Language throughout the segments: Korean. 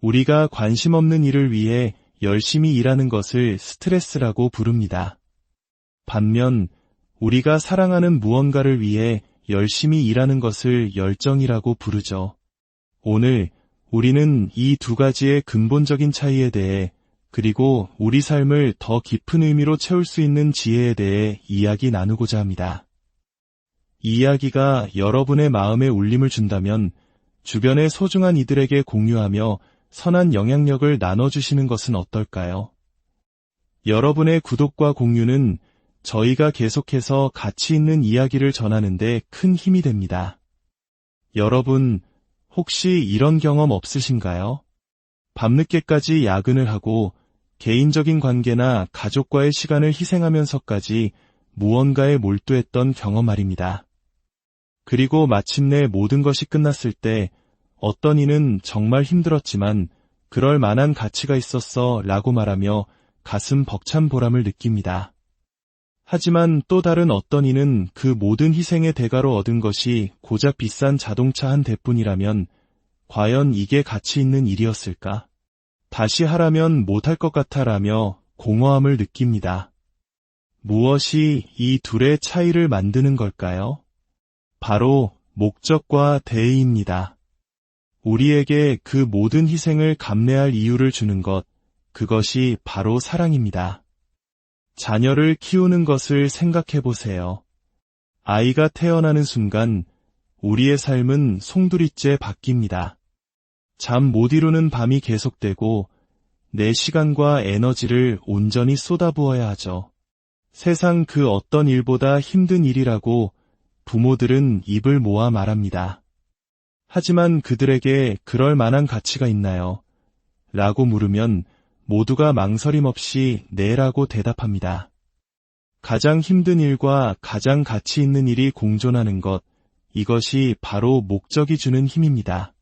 우리가 관심 없는 일을 위해 열심히 일하는 것을 스트레스라고 부릅니다. 반면 우리가 사랑하는 무언가를 위해 열심히 일하는 것을 열정이라고 부르죠. 오늘 우리는 이 두 가지의 근본적인 차이에 대해, 그리고 우리 삶을 더 깊은 의미로 채울 수 있는 지혜에 대해 이야기 나누고자 합니다. 이 이야기가 여러분의 마음에 울림을 준다면 주변의 소중한 이들에게 공유하며 선한 영향력을 나눠주시는 것은 어떨까요? 여러분의 구독과 공유는 저희가 계속해서 가치 있는 이야기를 전하는 데 큰 힘이 됩니다. 여러분, 혹시 이런 경험 없으신가요? 밤늦게까지 야근을 하고 개인적인 관계나 가족과의 시간을 희생하면서까지 무언가에 몰두했던 경험 말입니다. 그리고 마침내 모든 것이 끝났을 때 어떤 이는 정말 힘들었지만 그럴 만한 가치가 있었어 라고 말하며 가슴 벅찬 보람을 느낍니다. 하지만 또 다른 어떤 이는 그 모든 희생의 대가로 얻은 것이 고작 비싼 자동차 한 대뿐이라면 과연 이게 가치 있는 일이었을까? 다시 하라면 못할 것 같아라며 공허함을 느낍니다. 무엇이 이 둘의 차이를 만드는 걸까요? 바로 목적과 대의입니다. 우리에게 그 모든 희생을 감내할 이유를 주는 것, 그것이 바로 사랑입니다. 자녀를 키우는 것을 생각해 보세요. 아이가 태어나는 순간 우리의 삶은 송두리째 바뀝니다. 잠 못 이루는 밤이 계속되고 내 시간과 에너지를 온전히 쏟아부어야 하죠. 세상 그 어떤 일보다 힘든 일이라고 부모들은 입을 모아 말합니다. 하지만 그들에게 그럴 만한 가치가 있나요? 라고 물으면 모두가 망설임 없이 네라고 대답합니다. 가장 힘든 일과 가장 가치 있는 일이 공존하는 것, 이것이 바로 목적이 주는 힘입니다.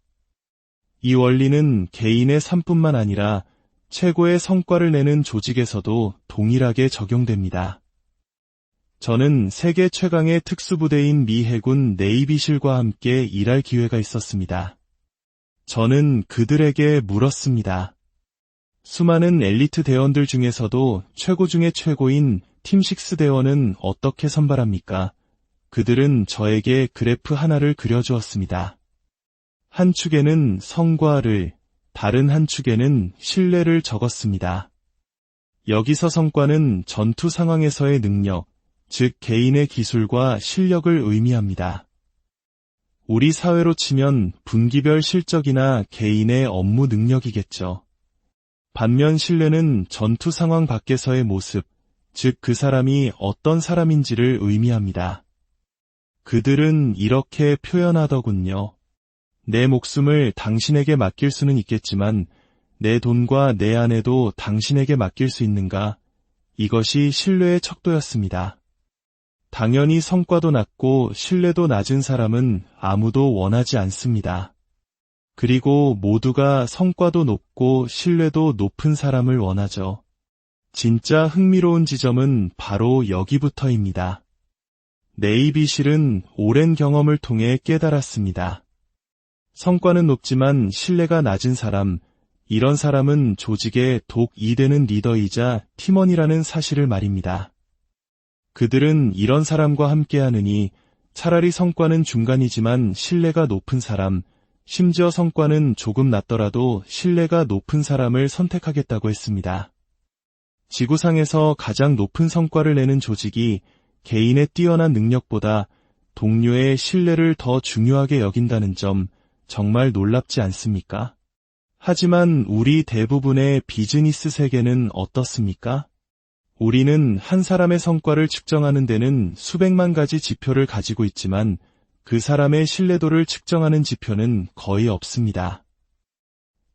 이 원리는 개인의 삶뿐만 아니라 최고의 성과를 내는 조직에서도 동일하게 적용됩니다. 저는 세계 최강의 특수부대인 미 해군 네이비실과 함께 일할 기회가 있었습니다. 저는 그들에게 물었습니다. 수많은 엘리트 대원들 중에서도 최고 중의 최고인 팀6 대원은 어떻게 선발합니까? 그들은 저에게 그래프 하나를 그려주었습니다. 한 축에는 성과를, 다른 한 축에는 신뢰를 적었습니다. 여기서 성과는 전투 상황에서의 능력, 즉 개인의 기술과 실력을 의미합니다. 우리 사회로 치면 분기별 실적이나 개인의 업무 능력이겠죠. 반면 신뢰는 전투 상황 밖에서의 모습, 즉 그 사람이 어떤 사람인지를 의미합니다. 그들은 이렇게 표현하더군요. 내 목숨을 당신에게 맡길 수는 있겠지만 내 돈과 내 아내도 당신에게 맡길 수 있는가? 이것이 신뢰의 척도였습니다. 당연히 성과도 낮고 신뢰도 낮은 사람은 아무도 원하지 않습니다. 그리고 모두가 성과도 높고 신뢰도 높은 사람을 원하죠. 진짜 흥미로운 지점은 바로 여기부터입니다. 네이비실은 오랜 경험을 통해 깨달았습니다. 성과는 높지만 신뢰가 낮은 사람, 이런 사람은 조직의 독이 되는 리더이자 팀원이라는 사실을 말입니다. 그들은 이런 사람과 함께하느니 차라리 성과는 중간이지만 신뢰가 높은 사람, 심지어 성과는 조금 낮더라도 신뢰가 높은 사람을 선택하겠다고 했습니다. 지구상에서 가장 높은 성과를 내는 조직이 개인의 뛰어난 능력보다 동료의 신뢰를 더 중요하게 여긴다는 점 정말 놀랍지 않습니까? 하지만 우리 대부분의 비즈니스 세계는 어떻습니까? 우리는 한 사람의 성과를 측정하는 데는 수백만 가지 지표를 가지고 있지만 그 사람의 신뢰도를 측정하는 지표는 거의 없습니다.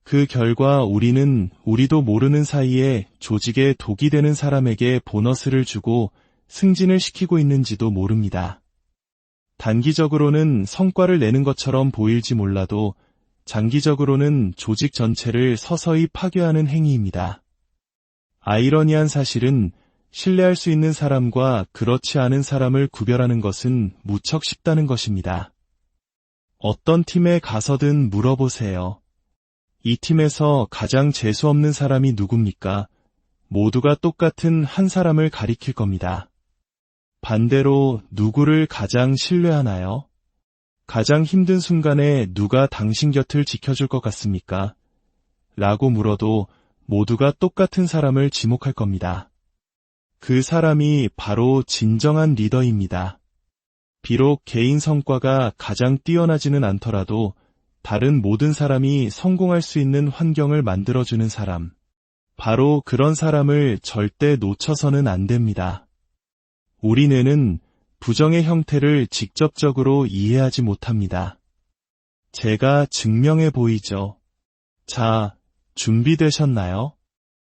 그 결과 우리는 우리도 모르는 사이에 조직에 독이 되는 사람에게 보너스를 주고 승진을 시키고 있는지도 모릅니다. 단기적으로는 성과를 내는 것처럼 보일지 몰라도 장기적으로는 조직 전체를 서서히 파괴하는 행위입니다. 아이러니한 사실은 신뢰할 수 있는 사람과 그렇지 않은 사람을 구별하는 것은 무척 쉽다는 것입니다. 어떤 팀에 가서든 물어보세요. 이 팀에서 가장 재수없는 사람이 누굽니까? 모두가 똑같은 한 사람을 가리킬 겁니다. 반대로 누구를 가장 신뢰하나요? 가장 힘든 순간에 누가 당신 곁을 지켜줄 것 같습니까? 라고 물어도 모두가 똑같은 사람을 지목할 겁니다. 그 사람이 바로 진정한 리더입니다. 비록 개인 성과가 가장 뛰어나지는 않더라도 다른 모든 사람이 성공할 수 있는 환경을 만들어주는 사람. 바로 그런 사람을 절대 놓쳐서는 안 됩니다. 우리 뇌는 부정의 형태를 직접적으로 이해하지 못합니다. 제가 증명해 보이죠. 자, 준비되셨나요?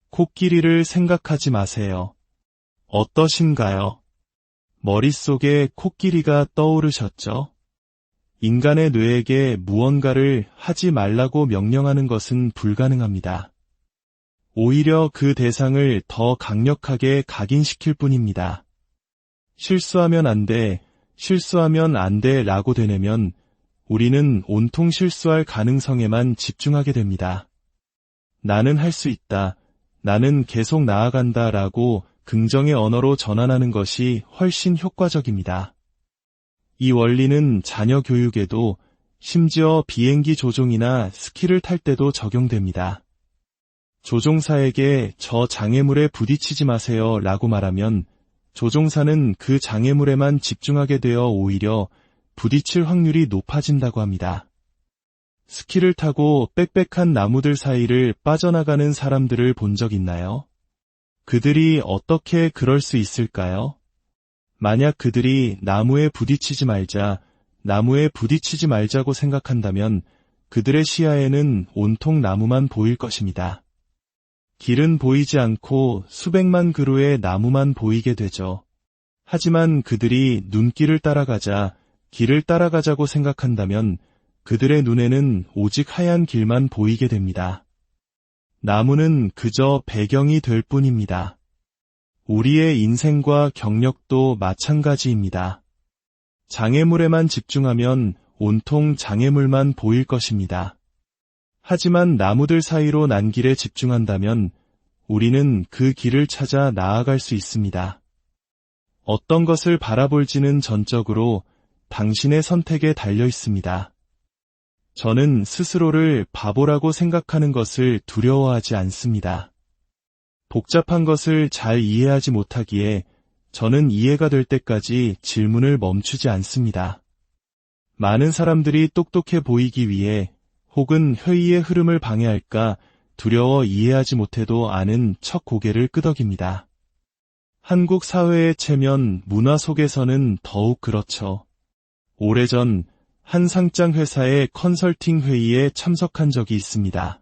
코끼리를 생각하지 마세요. 어떠신가요? 머릿속에 코끼리가 떠오르셨죠? 인간의 뇌에게 무언가를 하지 말라고 명령하는 것은 불가능합니다. 오히려 그 대상을 더 강력하게 각인시킬 뿐입니다. 실수하면 안 돼, 실수하면 안 돼 라고 되뇌면 우리는 온통 실수할 가능성에만 집중하게 됩니다. 나는 할 수 있다, 나는 계속 나아간다 라고 긍정의 언어로 전환하는 것이 훨씬 효과적입니다. 이 원리는 자녀 교육에도 심지어 비행기 조종이나 스키를 탈 때도 적용됩니다. 조종사에게 저 장애물에 부딪히지 마세요 라고 말하면 조종사는 그 장애물에만 집중하게 되어 오히려 부딪힐 확률이 높아진다고 합니다. 스키를 타고 빽빽한 나무들 사이를 빠져나가는 사람들을 본 적 있나요? 그들이 어떻게 그럴 수 있을까요? 만약 그들이 나무에 부딪히지 말자고 생각한다면 그들의 시야에는 온통 나무만 보일 것입니다. 길은 보이지 않고 수백만 그루의 나무만 보이게 되죠. 하지만 그들이 눈길을 따라가자, 길을 따라가자고 생각한다면 그들의 눈에는 오직 하얀 길만 보이게 됩니다. 나무는 그저 배경이 될 뿐입니다. 우리의 인생과 경력도 마찬가지입니다. 장애물에만 집중하면 온통 장애물만 보일 것입니다. 하지만 나무들 사이로 난 길에 집중한다면 우리는 그 길을 찾아 나아갈 수 있습니다. 어떤 것을 바라볼지는 전적으로 당신의 선택에 달려 있습니다. 저는 스스로를 바보라고 생각하는 것을 두려워하지 않습니다. 복잡한 것을 잘 이해하지 못하기에 저는 이해가 될 때까지 질문을 멈추지 않습니다. 많은 사람들이 똑똑해 보이기 위해 혹은 회의의 흐름을 방해할까 두려워 이해하지 못해도 아는 척 고개를 끄덕입니다. 한국 사회의 체면 문화 속에서는 더욱 그렇죠. 오래전 한 상장 회사의 컨설팅 회의에 참석한 적이 있습니다.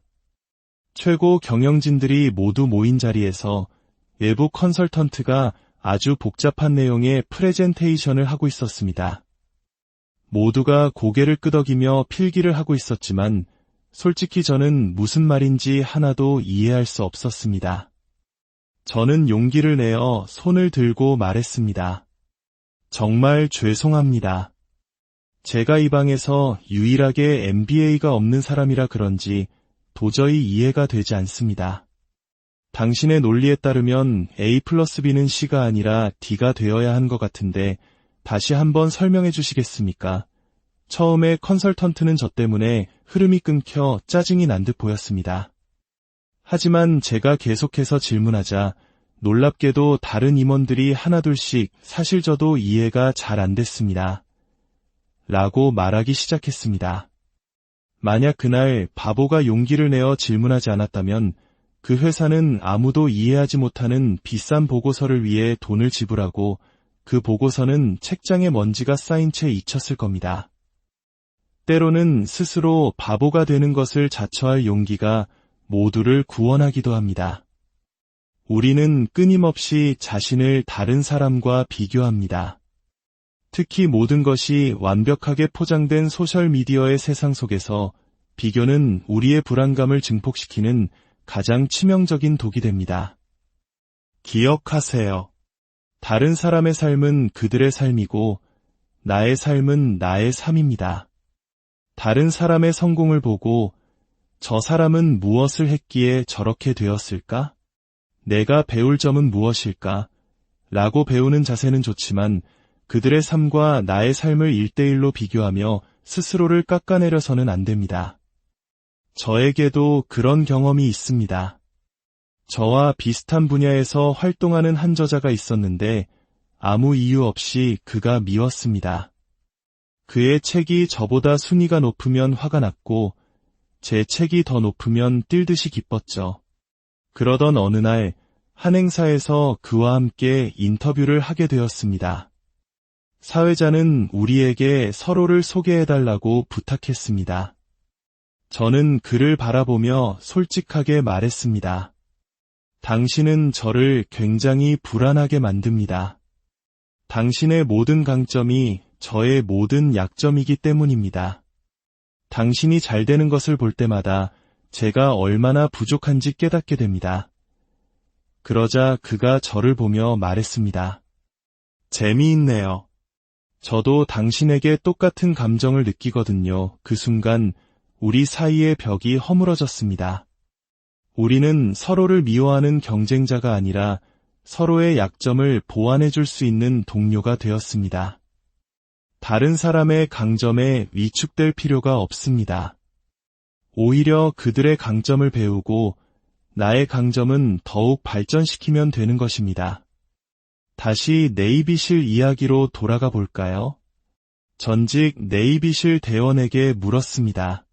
최고 경영진들이 모두 모인 자리에서 외부 컨설턴트가 아주 복잡한 내용의 프레젠테이션을 하고 있었습니다. 모두가 고개를 끄덕이며 필기를 하고 있었지만 솔직히 저는 무슨 말인지 하나도 이해할 수 없었습니다. 저는 용기를 내어 손을 들고 말했습니다. 정말 죄송합니다. 제가 이 방에서 유일하게 MBA가 없는 사람이라 그런지 도저히 이해가 되지 않습니다. 당신의 논리에 따르면 A 플러스 B는 C가 아니라 D가 되어야 한 것 같은데 다시 한번 설명해 주시겠습니까? 처음에 컨설턴트는 저 때문에 흐름이 끊겨 짜증이 난 듯 보였습니다. 하지만 제가 계속해서 질문하자 놀랍게도 다른 임원들이 하나둘씩 사실 저도 이해가 잘 안 됐습니다. 라고 말하기 시작했습니다. 만약 그날 바보가 용기를 내어 질문하지 않았다면 그 회사는 아무도 이해하지 못하는 비싼 보고서를 위해 돈을 지불하고 그 보고서는 책장에 먼지가 쌓인 채 잊혔을 겁니다. 때로는 스스로 바보가 되는 것을 자처할 용기가 모두를 구원하기도 합니다. 우리는 끊임없이 자신을 다른 사람과 비교합니다. 특히 모든 것이 완벽하게 포장된 소셜미디어의 세상 속에서 비교는 우리의 불안감을 증폭시키는 가장 치명적인 독이 됩니다. 기억하세요. 다른 사람의 삶은 그들의 삶이고 나의 삶은 나의 삶입니다. 다른 사람의 성공을 보고 저 사람은 무엇을 했기에 저렇게 되었을까? 내가 배울 점은 무엇일까? 라고 배우는 자세는 좋지만 그들의 삶과 나의 삶을 1대1로 비교하며 스스로를 깎아내려서는 안 됩니다. 저에게도 그런 경험이 있습니다. 저와 비슷한 분야에서 활동하는 한 저자가 있었는데 아무 이유 없이 그가 미웠습니다. 그의 책이 저보다 순위가 높으면 화가 났고 제 책이 더 높으면 뛸 듯이 기뻤죠. 그러던 어느 날 한 행사에서 그와 함께 인터뷰를 하게 되었습니다. 사회자는 우리에게 서로를 소개해달라고 부탁했습니다. 저는 그를 바라보며 솔직하게 말했습니다. 당신은 저를 굉장히 불안하게 만듭니다. 당신의 모든 강점이 저의 모든 약점이기 때문입니다. 당신이 잘 되는 것을 볼 때마다 제가 얼마나 부족한지 깨닫게 됩니다. 그러자 그가 저를 보며 말했습니다. 재미있네요. 저도 당신에게 똑같은 감정을 느끼거든요. 그 순간 우리 사이의 벽이 허물어졌습니다. 우리는 서로를 미워하는 경쟁자가 아니라 서로의 약점을 보완해 줄 수 있는 동료가 되었습니다. 다른 사람의 강점에 위축될 필요가 없습니다. 오히려 그들의 강점을 배우고 나의 강점은 더욱 발전시키면 되는 것입니다. 다시 네이비실 이야기로 돌아가 볼까요? 전직 네이비실 대원에게 물었습니다.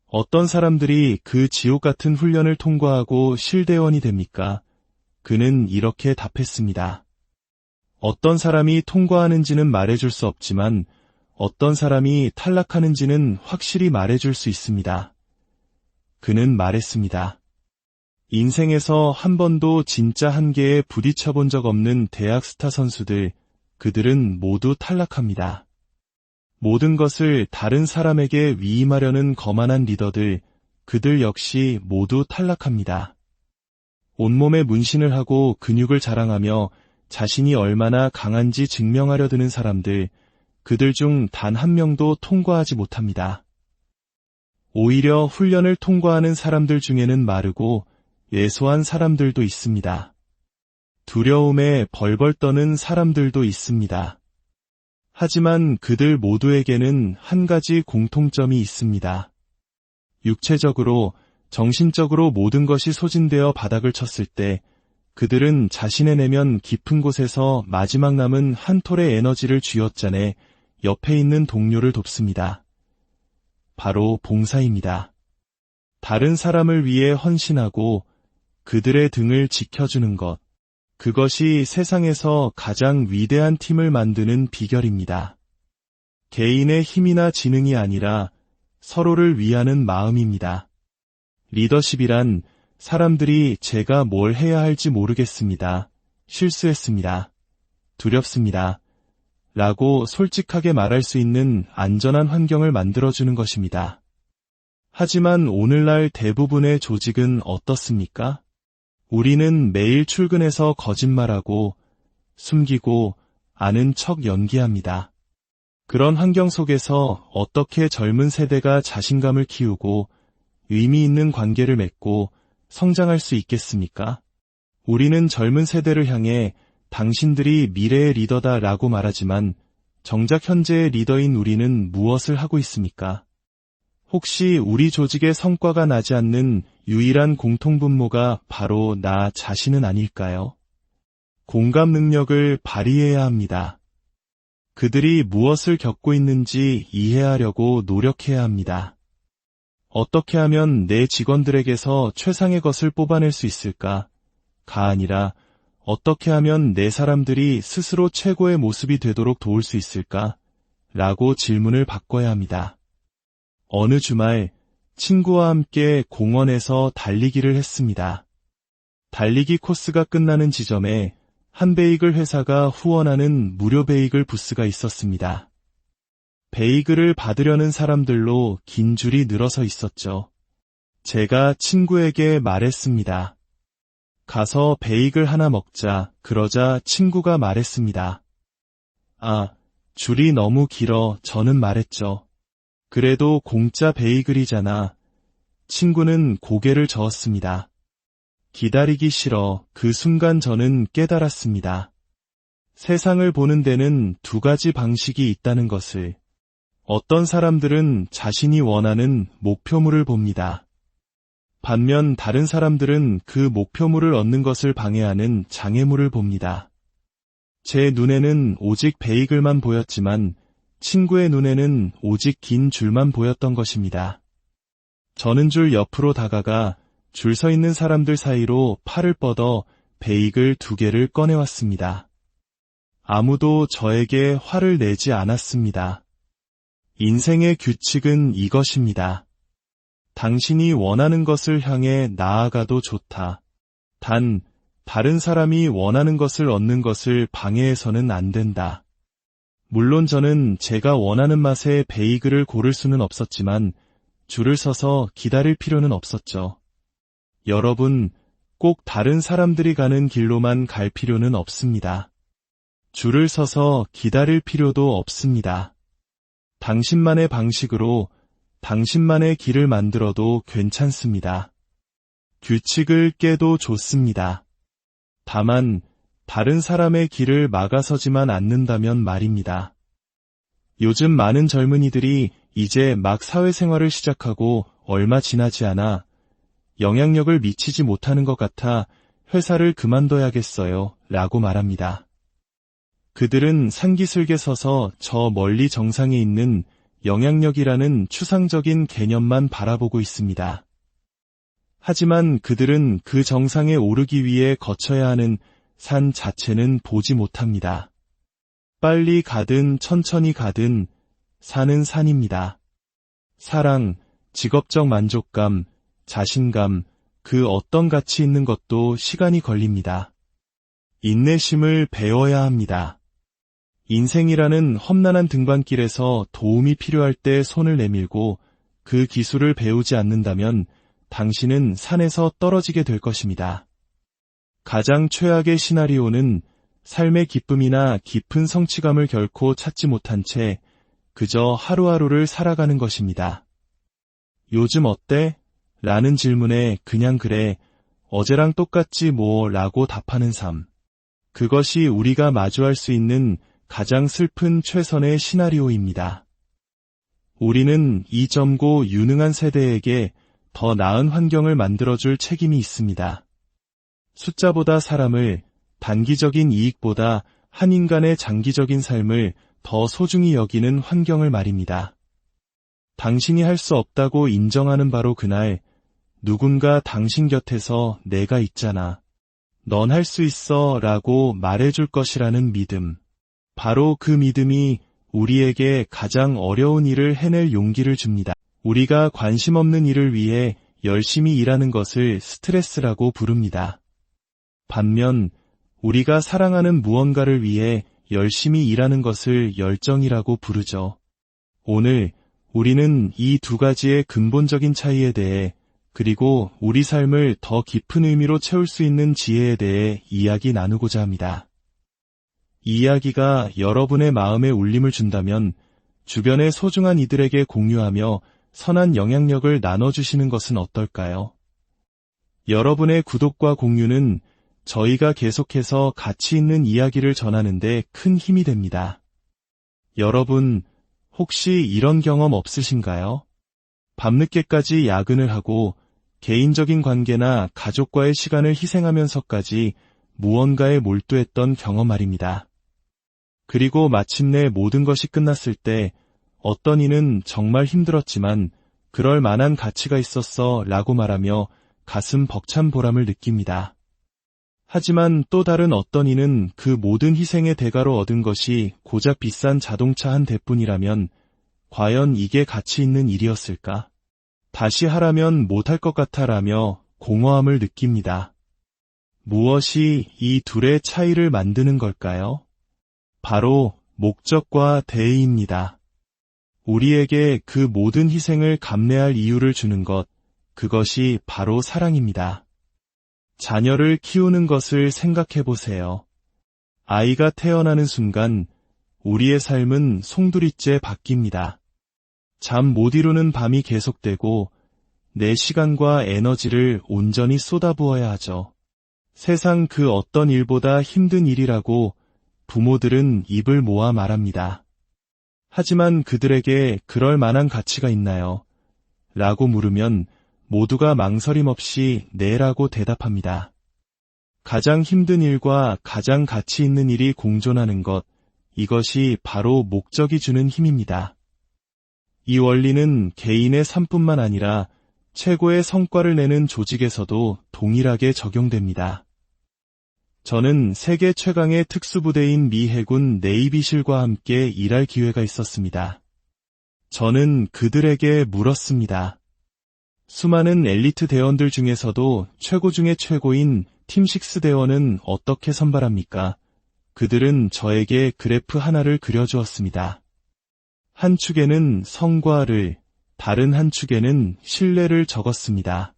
어떤 사람들이 그 지옥 같은 훈련을 통과하고 실대원이 됩니까? 그는 이렇게 답했습니다. 어떤 사람이 통과하는지는 말해줄 수 없지만 어떤 사람이 탈락하는지는 확실히 말해줄 수 있습니다. 그는 말했습니다. 인생에서 한 번도 진짜 한계에 부딪혀 본 적 없는 대학 스타 선수들, 그들은 모두 탈락합니다. 모든 것을 다른 사람에게 위임하려는 거만한 리더들, 그들 역시 모두 탈락합니다. 온몸에 문신을 하고 근육을 자랑하며 자신이 얼마나 강한지 증명하려 드는 사람들, 그들 중 단 한 명도 통과하지 못합니다. 오히려 훈련을 통과하는 사람들 중에는 마르고 예소한 사람들도 있습니다. 두려움에 벌벌 떠는 사람들도 있습니다. 하지만 그들 모두에게는 한 가지 공통점이 있습니다. 육체적으로, 정신적으로 모든 것이 소진되어 바닥을 쳤을 때 그들은 자신의 내면 깊은 곳에서 마지막 남은 한 톨의 에너지를 쥐어짜내 옆에 있는 동료를 돕습니다. 바로 봉사입니다. 다른 사람을 위해 헌신하고 그들의 등을 지켜주는 것, 그것이 세상에서 가장 위대한 팀을 만드는 비결입니다. 개인의 힘이나 지능이 아니라 서로를 위하는 마음입니다. 리더십이란 사람들이 제가 뭘 해야 할지 모르겠습니다. 실수했습니다. 두렵습니다. 라고 솔직하게 말할 수 있는 안전한 환경을 만들어주는 것입니다. 하지만 오늘날 대부분의 조직은 어떻습니까? 우리는 매일 출근해서 거짓말하고 숨기고 아는 척 연기합니다. 그런 환경 속에서 어떻게 젊은 세대가 자신감을 키우고 의미 있는 관계를 맺고 성장할 수 있겠습니까? 우리는 젊은 세대를 향해 당신들이 미래의 리더다라고 말하지만 정작 현재의 리더인 우리는 무엇을 하고 있습니까? 혹시 우리 조직의 성과가 나지 않는 유일한 공통분모가 바로 나 자신은 아닐까요? 공감 능력을 발휘해야 합니다. 그들이 무엇을 겪고 있는지 이해하려고 노력해야 합니다. 어떻게 하면 내 직원들에게서 최상의 것을 뽑아낼 수 있을까? 가 아니라 어떻게 하면 내 사람들이 스스로 최고의 모습이 되도록 도울 수 있을까? 라고 질문을 바꿔야 합니다. 어느 주말 친구와 함께 공원에서 달리기를 했습니다. 달리기 코스가 끝나는 지점에 한 베이글 회사가 후원하는 무료 베이글 부스가 있었습니다. 베이글을 받으려는 사람들로 긴 줄이 늘어서 있었죠. 제가 친구에게 말했습니다. 가서 베이글 하나 먹자. 그러자 친구가 말했습니다. 아, 줄이 너무 길어. 저는 말했죠. 그래도 공짜 베이글이잖아. 친구는 고개를 저었습니다. 기다리기 싫어. 그 순간 저는 깨달았습니다. 세상을 보는 데는 두 가지 방식이 있다는 것을. 어떤 사람들은 자신이 원하는 목표물을 봅니다. 반면 다른 사람들은 그 목표물을 얻는 것을 방해하는 장애물을 봅니다. 제 눈에는 오직 베이글만 보였지만 친구의 눈에는 오직 긴 줄만 보였던 것입니다. 저는 줄 옆으로 다가가 줄 서 있는 사람들 사이로 팔을 뻗어 베이글 2개를 꺼내왔습니다. 아무도 저에게 화를 내지 않았습니다. 인생의 규칙은 이것입니다. 당신이 원하는 것을 향해 나아가도 좋다. 단, 다른 사람이 원하는 것을 얻는 것을 방해해서는 안 된다. 물론 저는 제가 원하는 맛의 베이글을 고를 수는 없었지만 줄을 서서 기다릴 필요는 없었죠. 여러분, 꼭 다른 사람들이 가는 길로만 갈 필요는 없습니다. 줄을 서서 기다릴 필요도 없습니다. 당신만의 방식으로 당신만의 길을 만들어도 괜찮습니다. 규칙을 깨도 좋습니다. 다만 다른 사람의 길을 막아서지만 않는다면 말입니다. 요즘 많은 젊은이들이 이제 막 사회생활을 시작하고 얼마 지나지 않아 영향력을 미치지 못하는 것 같아 회사를 그만둬야겠어요 라고 말합니다. 그들은 산기슭에 서서 저 멀리 정상에 있는 영향력이라는 추상적인 개념만 바라보고 있습니다. 하지만 그들은 그 정상에 오르기 위해 거쳐야 하는 산 자체는 보지 못합니다. 빨리 가든 천천히 가든 산은 산입니다. 사랑, 직업적 만족감, 자신감, 그 어떤 가치 있는 것도 시간이 걸립니다. 인내심을 배워야 합니다. 인생이라는 험난한 등반길에서 도움이 필요할 때 손을 내밀고 그 기술을 배우지 않는다면 당신은 산에서 떨어지게 될 것입니다. 가장 최악의 시나리오는 삶의 기쁨이나 깊은 성취감을 결코 찾지 못한 채 그저 하루하루를 살아가는 것입니다. 요즘 어때? 라는 질문에 그냥 그래, 어제랑 똑같지 뭐 라고 답하는 삶. 그것이 우리가 마주할 수 있는 가장 슬픈 최선의 시나리오입니다. 우리는 이 젊고 유능한 세대에게 더 나은 환경을 만들어줄 책임이 있습니다. 숫자보다 사람을, 단기적인 이익보다 한 인간의 장기적인 삶을 더 소중히 여기는 환경을 말입니다. 당신이 할 수 없다고 인정하는 바로 그날, 누군가 당신 곁에서 내가 있잖아. 넌 할 수 있어 라고 말해줄 것이라는 믿음. 바로 그 믿음이 우리에게 가장 어려운 일을 해낼 용기를 줍니다. 우리가 관심 없는 일을 위해 열심히 일하는 것을 스트레스라고 부릅니다. 반면 우리가 사랑하는 무언가를 위해 열심히 일하는 것을 열정이라고 부르죠. 오늘 우리는 이 두 가지의 근본적인 차이에 대해 그리고 우리 삶을 더 깊은 의미로 채울 수 있는 지혜에 대해 이야기 나누고자 합니다. 이 이야기가 여러분의 마음에 울림을 준다면 주변의 소중한 이들에게 공유하며 선한 영향력을 나눠주시는 것은 어떨까요? 여러분의 구독과 공유는 저희가 계속해서 가치 있는 이야기를 전하는 데 큰 힘이 됩니다. 여러분, 혹시 이런 경험 없으신가요? 밤늦게까지 야근을 하고 개인적인 관계나 가족과의 시간을 희생하면서까지 무언가에 몰두했던 경험 말입니다. 그리고 마침내 모든 것이 끝났을 때 어떤 이는 정말 힘들었지만 그럴 만한 가치가 있었어 라고 말하며 가슴 벅찬 보람을 느낍니다. 하지만 또 다른 어떤 이는 그 모든 희생의 대가로 얻은 것이 고작 비싼 자동차 한 대뿐이라면 과연 이게 가치 있는 일이었을까? 다시 하라면 못할 것 같아라며 공허함을 느낍니다. 무엇이 이 둘의 차이를 만드는 걸까요? 바로 목적과 대의입니다. 우리에게 그 모든 희생을 감내할 이유를 주는 것, 그것이 바로 사랑입니다. 자녀를 키우는 것을 생각해 보세요. 아이가 태어나는 순간 우리의 삶은 송두리째 바뀝니다. 잠 못 이루는 밤이 계속되고 내 시간과 에너지를 온전히 쏟아부어야 하죠. 세상 그 어떤 일보다 힘든 일이라고 부모들은 입을 모아 말합니다. 하지만 그들에게 그럴 만한 가치가 있나요? 라고 물으면 모두가 망설임 없이 네라고 대답합니다. 가장 힘든 일과 가장 가치 있는 일이 공존하는 것, 이것이 바로 목적이 주는 힘입니다. 이 원리는 개인의 삶뿐만 아니라 최고의 성과를 내는 조직에서도 동일하게 적용됩니다. 저는 세계 최강의 특수부대인 미 해군 네이비실과 함께 일할 기회가 있었습니다. 저는 그들에게 물었습니다. 수많은 엘리트 대원들 중에서도 최고 중의 최고인 팀6 대원은 어떻게 선발합니까? 그들은 저에게 그래프 하나를 그려주었습니다. 한 축에는 성과를, 다른 한 축에는 신뢰를 적었습니다.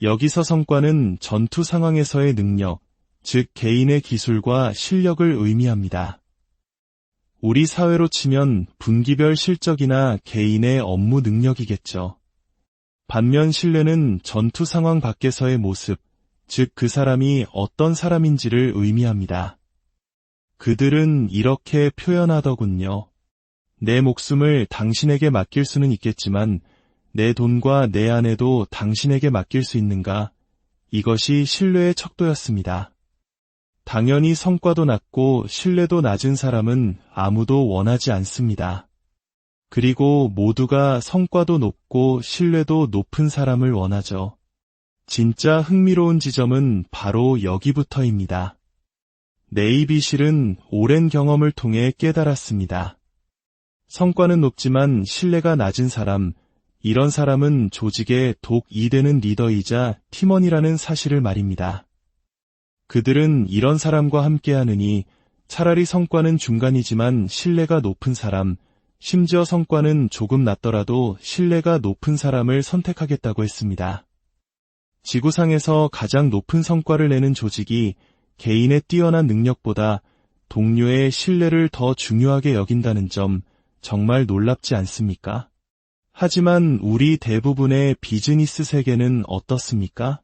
여기서 성과는 전투 상황에서의 능력, 즉 개인의 기술과 실력을 의미합니다. 우리 사회로 치면 분기별 실적이나 개인의 업무 능력이겠죠. 반면 신뢰는 전투 상황 밖에서의 모습, 즉 그 사람이 어떤 사람인지를 의미합니다. 그들은 이렇게 표현하더군요. 내 목숨을 당신에게 맡길 수는 있겠지만 내 돈과 내 아내도 당신에게 맡길 수 있는가? 이것이 신뢰의 척도였습니다. 당연히 성과도 낮고 신뢰도 낮은 사람은 아무도 원하지 않습니다. 그리고 모두가 성과도 높고 신뢰도 높은 사람을 원하죠. 진짜 흥미로운 지점은 바로 여기부터입니다. 네이비실은 오랜 경험을 통해 깨달았습니다. 성과는 높지만 신뢰가 낮은 사람, 이런 사람은 조직의 독이 되는 리더이자 팀원이라는 사실을 말입니다. 그들은 이런 사람과 함께하느니 차라리 성과는 중간이지만 신뢰가 높은 사람, 심지어 성과는 조금 낮더라도 신뢰가 높은 사람을 선택하겠다고 했습니다. 지구상에서 가장 높은 성과를 내는 조직이 개인의 뛰어난 능력보다 동료의 신뢰를 더 중요하게 여긴다는 점 정말 놀랍지 않습니까? 하지만 우리 대부분의 비즈니스 세계는 어떻습니까?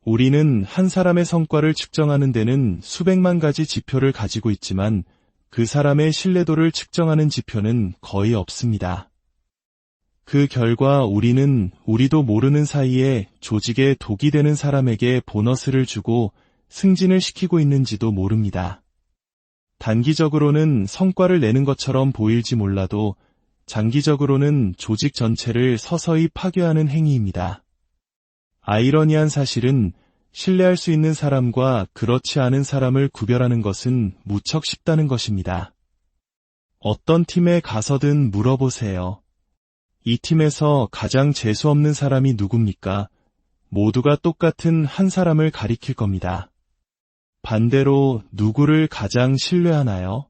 우리는 한 사람의 성과를 측정하는 데는 수백만 가지 지표를 가지고 있지만 그 사람의 신뢰도를 측정하는 지표는 거의 없습니다. 그 결과 우리는 우리도 모르는 사이에 조직에 독이 되는 사람에게 보너스를 주고 승진을 시키고 있는지도 모릅니다. 단기적으로는 성과를 내는 것처럼 보일지 몰라도 장기적으로는 조직 전체를 서서히 파괴하는 행위입니다. 아이러니한 사실은 신뢰할 수 있는 사람과 그렇지 않은 사람을 구별하는 것은 무척 쉽다는 것입니다. 어떤 팀에 가서든 물어보세요. 이 팀에서 가장 재수없는 사람이 누굽니까? 모두가 똑같은 한 사람을 가리킬 겁니다. 반대로 누구를 가장 신뢰하나요?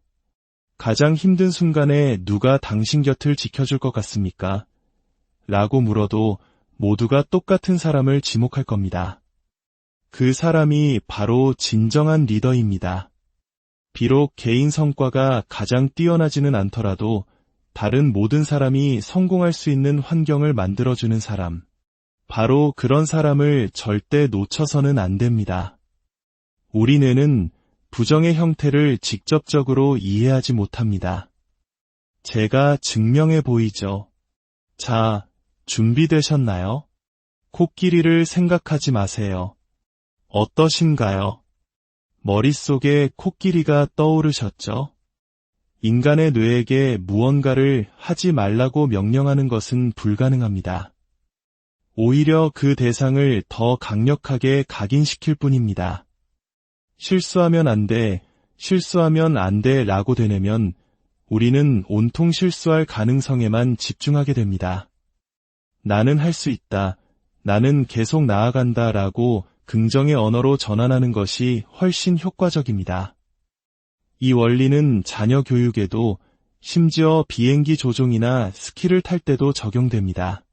가장 힘든 순간에 누가 당신 곁을 지켜줄 것 같습니까? 라고 물어도 모두가 똑같은 사람을 지목할 겁니다. 그 사람이 바로 진정한 리더입니다. 비록 개인 성과가 가장 뛰어나지는 않더라도 다른 모든 사람이 성공할 수 있는 환경을 만들어주는 사람. 바로 그런 사람을 절대 놓쳐서는 안 됩니다. 우리 뇌는 부정의 형태를 직접적으로 이해하지 못합니다. 제가 증명해 보이죠. 자, 준비되셨나요? 코끼리를 생각하지 마세요. 어떠신가요? 머릿속에 코끼리가 떠오르셨죠? 인간의 뇌에게 무언가를 하지 말라고 명령하는 것은 불가능합니다. 오히려 그 대상을 더 강력하게 각인시킬 뿐입니다. 실수하면 안 돼, 실수하면 안 돼 라고 되뇌면 우리는 온통 실수할 가능성에만 집중하게 됩니다. 나는 할 수 있다, 나는 계속 나아간다 라고 긍정의 언어로 전환하는 것이 훨씬 효과적입니다. 이 원리는 자녀 교육에도 심지어 비행기 조종이나 스키를 탈 때도 적용됩니다.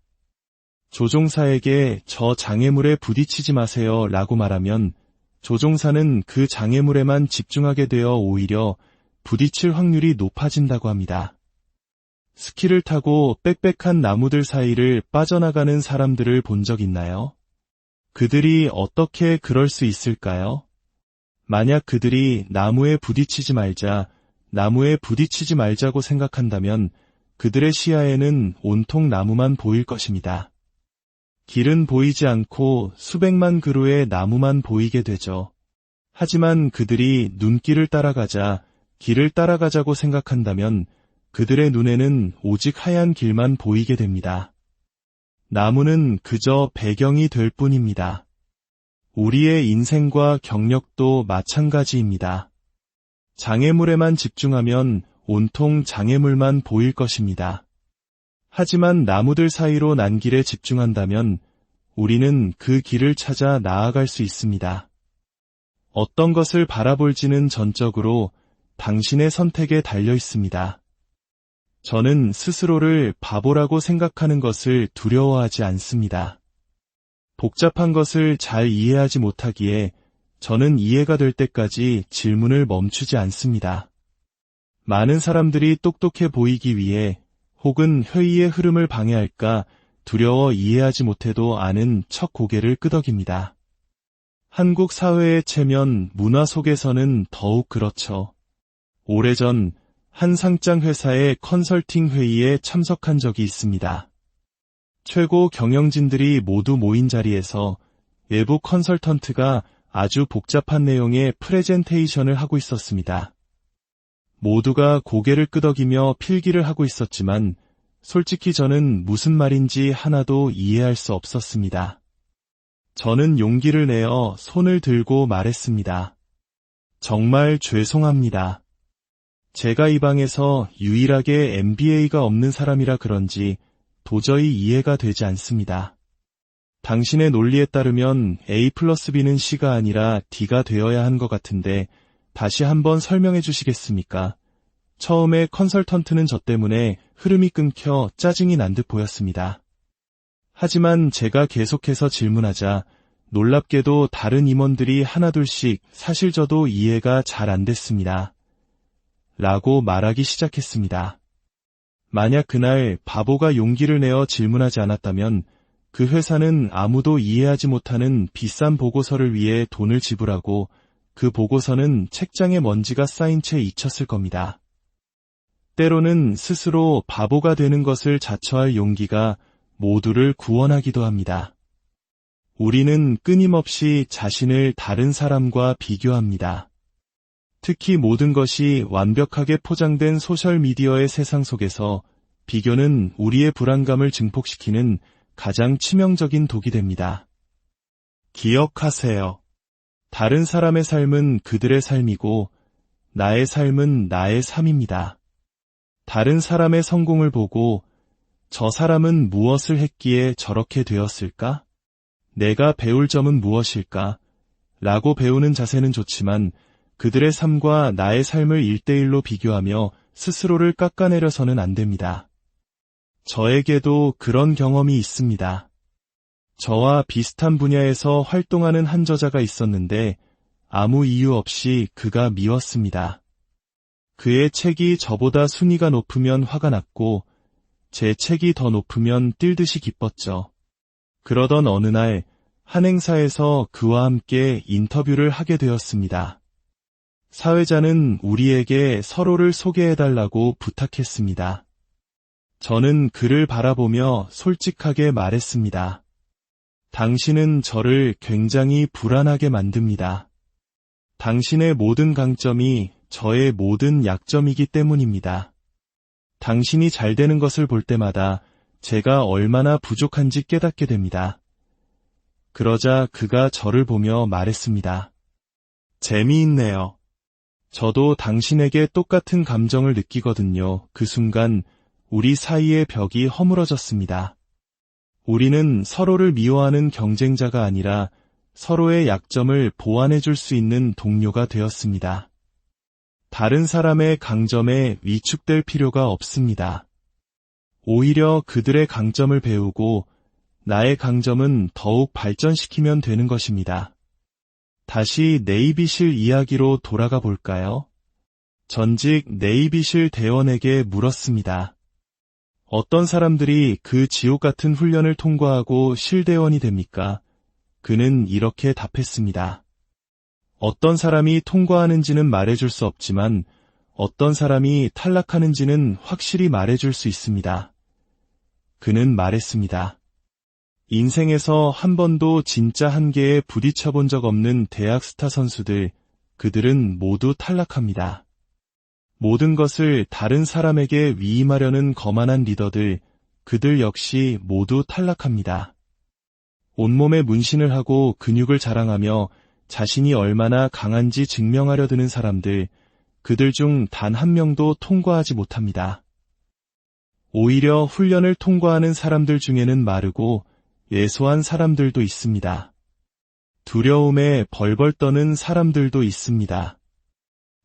조종사에게 저 장애물에 부딪히지 마세요 라고 말하면 조종사는 그 장애물에만 집중하게 되어 오히려 부딪힐 확률이 높아진다고 합니다. 스키를 타고 빽빽한 나무들 사이를 빠져나가는 사람들을 본 적 있나요? 그들이 어떻게 그럴 수 있을까요? 만약 그들이 나무에 부딪히지 말자고 생각한다면 그들의 시야에는 온통 나무만 보일 것입니다. 길은 보이지 않고 수백만 그루의 나무만 보이게 되죠. 하지만 그들이 눈길을 길을 따라가자고 생각한다면 그들의 눈에는 오직 하얀 길만 보이게 됩니다. 나무는 그저 배경이 될 뿐입니다. 우리의 인생과 경력도 마찬가지입니다. 장애물에만 집중하면 온통 장애물만 보일 것입니다. 하지만 나무들 사이로 난 길에 집중한다면 우리는 그 길을 찾아 나아갈 수 있습니다. 어떤 것을 바라볼지는 전적으로 당신의 선택에 달려 있습니다. 저는 스스로를 바보라고 생각하는 것을 두려워하지 않습니다. 복잡한 것을 잘 이해하지 못하기에 저는 이해가 될 때까지 질문을 멈추지 않습니다. 많은 사람들이 똑똑해 보이기 위해 혹은 회의의 흐름을 방해할까 두려워 이해하지 못해도 아는 척 고개를 끄덕입니다. 한국 사회의 체면 문화 속에서는 더욱 그렇죠. 오래전 한 상장 회사의 컨설팅 회의에 참석한 적이 있습니다. 최고 경영진들이 모두 모인 자리에서 외부 컨설턴트가 아주 복잡한 내용의 프레젠테이션을 하고 있었습니다. 모두가 고개를 끄덕이며 필기를 하고 있었지만 솔직히 저는 무슨 말인지 하나도 이해할 수 없었습니다. 저는 용기를 내어 손을 들고 말했습니다. 정말 죄송합니다. 제가 이 방에서 유일하게 MBA가 없는 사람이라 그런지 도저히 이해가 되지 않습니다. 당신의 논리에 따르면 A 플러스 B는 C가 아니라 D가 되어야 한 것 같은데 다시 한번 설명해 주시겠습니까? 처음에 컨설턴트는 저 때문에 흐름이 끊겨 짜증이 난 듯 보였습니다. 하지만 제가 계속해서 질문하자 놀랍게도 다른 임원들이 하나둘씩 사실 저도 이해가 잘 안 됐습니다. 라고 말하기 시작했습니다. 만약 그날 바보가 용기를 내어 질문하지 않았다면 그 회사는 아무도 이해하지 못하는 비싼 보고서를 위해 돈을 지불하고 그 보고서는 책장에 먼지가 쌓인 채 잊혔을 겁니다. 때로는 스스로 바보가 되는 것을 자처할 용기가 모두를 구원하기도 합니다. 우리는 끊임없이 자신을 다른 사람과 비교합니다. 특히 모든 것이 완벽하게 포장된 소셜미디어의 세상 속에서 비교는 우리의 불안감을 증폭시키는 가장 치명적인 독이 됩니다. 기억하세요. 다른 사람의 삶은 그들의 삶이고 나의 삶은 나의 삶입니다. 다른 사람의 성공을 보고 저 사람은 무엇을 했기에 저렇게 되었을까? 내가 배울 점은 무엇일까? 라고 배우는 자세는 좋지만 그들의 삶과 나의 삶을 1대1로 비교하며 스스로를 깎아내려서는 안 됩니다. 저에게도 그런 경험이 있습니다. 저와 비슷한 분야에서 활동하는 한 저자가 있었는데 아무 이유 없이 그가 미웠습니다. 그의 책이 저보다 순위가 높으면 화가 났고 제 책이 더 높으면 뛸 듯이 기뻤죠. 그러던 어느 날 한 행사에서 그와 함께 인터뷰를 하게 되었습니다. 사회자는 우리에게 서로를 소개해달라고 부탁했습니다. 저는 그를 바라보며 솔직하게 말했습니다. 당신은 저를 굉장히 불안하게 만듭니다. 당신의 모든 강점이 저의 모든 약점이기 때문입니다. 당신이 잘 되는 것을 볼 때마다 제가 얼마나 부족한지 깨닫게 됩니다. 그러자 그가 저를 보며 말했습니다. 재미있네요. 저도 당신에게 똑같은 감정을 느끼거든요. 그 순간 우리 사이의 벽이 허물어졌습니다. 우리는 서로를 미워하는 경쟁자가 아니라 서로의 약점을 보완해 줄 수 있는 동료가 되었습니다. 다른 사람의 강점에 위축될 필요가 없습니다. 오히려 그들의 강점을 배우고 나의 강점은 더욱 발전시키면 되는 것입니다. 다시 네이비실 이야기로 돌아가 볼까요? 전직 네이비실 대원에게 물었습니다. 어떤 사람들이 그 지옥 같은 훈련을 통과하고 실대원이 됩니까? 그는 이렇게 답했습니다. 어떤 사람이 통과하는지는 말해줄 수 없지만 어떤 사람이 탈락하는지는 확실히 말해줄 수 있습니다. 그는 말했습니다. 인생에서 한 번도 진짜 한계에 부딪혀 본 적 없는 대학 스타 선수들, 그들은 모두 탈락합니다. 모든 것을 다른 사람에게 위임하려는 거만한 리더들, 그들 역시 모두 탈락합니다. 온몸에 문신을 하고 근육을 자랑하며 자신이 얼마나 강한지 증명하려 드는 사람들, 그들 중 단 한 명도 통과하지 못합니다. 오히려 훈련을 통과하는 사람들 중에는 마르고 예소한 사람들도 있습니다. 두려움에 벌벌 떠는 사람들도 있습니다.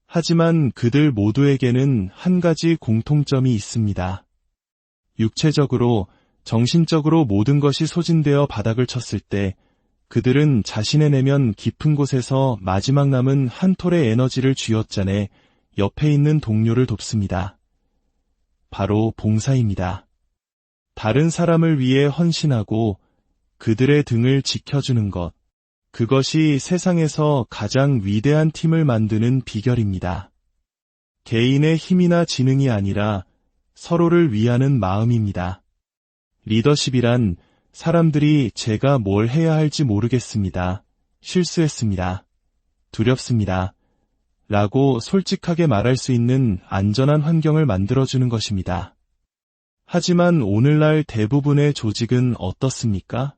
하지만 그들 모두에게는 한 가지 공통점이 있습니다. 육체적으로, 정신적으로 모든 것이 소진되어 바닥을 쳤을 때 그들은 자신의 내면 깊은 곳에서 마지막 남은 한 톨의 에너지를 쥐어짜내 옆에 있는 동료를 돕습니다. 바로 봉사입니다. 다른 사람을 위해 헌신하고 그들의 등을 지켜주는 것, 그것이 세상에서 가장 위대한 팀을 만드는 비결입니다. 개인의 힘이나 지능이 아니라 서로를 위하는 마음입니다. 리더십이란 사람들이 제가 뭘 해야 할지 모르겠습니다. 실수했습니다. 두렵습니다. 라고 솔직하게 말할 수 있는 안전한 환경을 만들어주는 것입니다. 하지만 오늘날 대부분의 조직은 어떻습니까?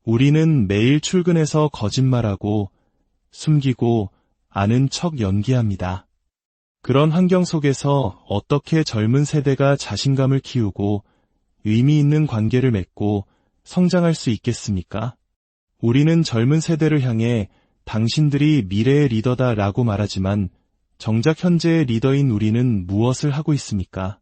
우리는 매일 출근해서 거짓말하고 숨기고 아는 척 연기합니다. 그런 환경 속에서 어떻게 젊은 세대가 자신감을 키우고 의미 있는 관계를 맺고 성장할 수 있겠습니까? 우리는 젊은 세대를 향해 당신들이 미래의 리더다라고 말하지만 정작 현재의 리더인 우리는 무엇을 하고 있습니까?